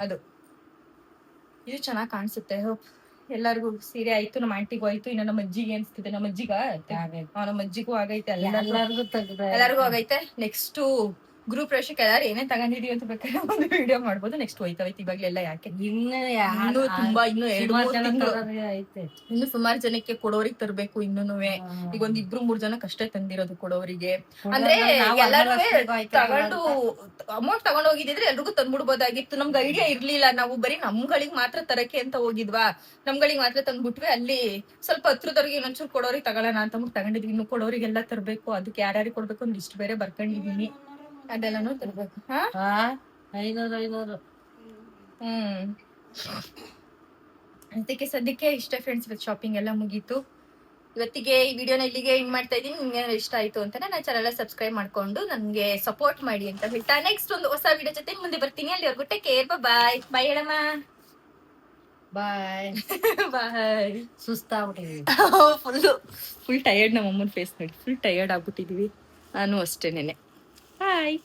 ಅದು ಇದು ಚೆನ್ನಾಗಿ ಕಾಣಿಸುತ್ತೆ. ಎಲ್ಲರಿಗೂ ಸೀರೆ ಆಯ್ತು, ನಮ್ಮ ಆಂಟಿಗೂ ಆಯ್ತು, ಇನ್ನು ನಮ್ಮ ಅಜ್ಜಿಗೆ ಅನ್ಸ್ತಿದೆ. ನಮ್ಮ ಅಜ್ಜಿಗೂ ಆಗೈತೆ, ಎಲ್ಲರಿಗೂ ಎಲ್ಲರಿಗೂ ಆಗೈತೆ. ನೆಕ್ಸ್ಟ್ ಗ್ರೂಪ್ ರಶಕ್ಕೆ ಎಲ್ಲಾರು ಏನೇ ತಗೊಂಡಿದೀವಿ ಅಂತ ಬೇಕಾದ್ರೆ ಒಂದು ವಿಡಿಯೋ ಮಾಡ್ಬೋದು. ನೆಕ್ಸ್ಟ್ ಹೋಯ್ತಾ ಇವಾಗಲೆಲ್ಲ ಯಾಕೆ ಇನ್ನು ತುಂಬಾ ಇನ್ನು 2-3 ತಿಂಗಳು ಐತೆ. ಇನ್ನು ಸುಮಾರು ಜನಕ್ಕೆ ಕೊಡೋರಿಗೆ ತರ್ಬೇಕು. ಇನ್ನೂನುವೆ ಈಗ ಒಂದ್ 2-3 ಜನಕ್ಕೆ ಅಷ್ಟೇ ತಂದಿರೋದು ಕೊಡೋರಿಗೆ. ಅಂದ್ರೆ ಎಲ್ಲರೂ ತಗೊಂಡು ಅಮೌಂಟ್ ತಗೊಂಡ್ ಹೋಗಿದ್ರೆ ಎಲ್ರಿಗೂ ತಂದ್ಬಿಡ್ಬೋದಾಗಿತ್ತು. ನಮ್ಗೆ ಐಡಿಯಾ ಇರ್ಲಿಲ್ಲ. ನಾವು ಬರೀ ನಮ್ಗಳಿಗೆ ಮಾತ್ರ ತರಕ್ಕೆ ಅಂತ ಹೋಗಿದ್ವಾ. ನಮ್ಗಳಿಗೆ ಮಾತ್ರ ತಂದ್ಬಿಟ್ವಿ. ಅಲ್ಲಿ ಸ್ವಲ್ಪ ಹತ್ರದವ್ರಿಗೆ ಇನ್ನೊಂಚೂರು ಕೊಡೋರಿಗೆ ತಗೊಳ್ಳೋಣ ಅಂತ ತಗೊಂಡಿದ್ವಿ. ಇನ್ನು ಕೊಡೋರಿಗೆಲ್ಲ ತರ್ಬೇಕು. ಅದಕ್ಕೆ ಯಾರ್ಯಾರಿಗೆ ಕೊಡ್ಬೇಕು ಒಂದು ಲಿಸ್ಟ್ ಬೇರೆ ಬರ್ಕೊಂಡಿದೀನಿ. ಅದೆಲ್ಲಾನು ತರ್ಬೇಕು. 500 ಅದಕ್ಕೆ ಸದ್ಯಕ್ಕೆ ಇಷ್ಟ ಫ್ರೆಂಡ್ಸ್. ಇವತ್ತು ಶಾಪಿಂಗ್ ಎಲ್ಲ ಮುಗೀತು. ಇವತ್ತಿಗೆ ಈ ವಿಡಿಯೋನ ಇಲ್ಲಿಗೆ ಎಂಡ್ ಮಾಡ್ತಾ ಇದೀನಿ. ನಿಮ್ಗೆ ಇಷ್ಟ ಆಯ್ತು ಅಂತ ನನ್ನ ಚಾನೆಲ್ ಸಬ್ಸ್ಕ್ರೈಬ್ ಮಾಡ್ಕೊಂಡು ನನ್ಗೆ ಸಪೋರ್ಟ್ ಮಾಡಿ ಅಂತ ಹೇಳ್ತಾ ನೆಕ್ಸ್ಟ್ ಒಂದು ಹೊಸ ವಿಡಿಯೋ ಜೊತೆ ಮುಂದೆ ಬರ್ತೀನಿ. ಅಲ್ಲಿವರೆಗೂ ಟೇಕ್ ಕೇರ್. ಬಾಯ್ ಬಾಯ್ ಹೇಳಮ್ಮ. Bye bye. ಸುಸ್ತಾಗ್ಬಿಟ್ಟಿದೀವಿ. Full tired. ನಮ್ಮ ಅಮ್ಮನ ಫೇಸ್ ನೋಡಿ ಫುಲ್ ಟಯರ್ಡ್ ಆಗ್ಬಿಟ್ಟಿದೀವಿ. ನಾನು ಅಷ್ಟೇನೆ. ಬಾಯ್.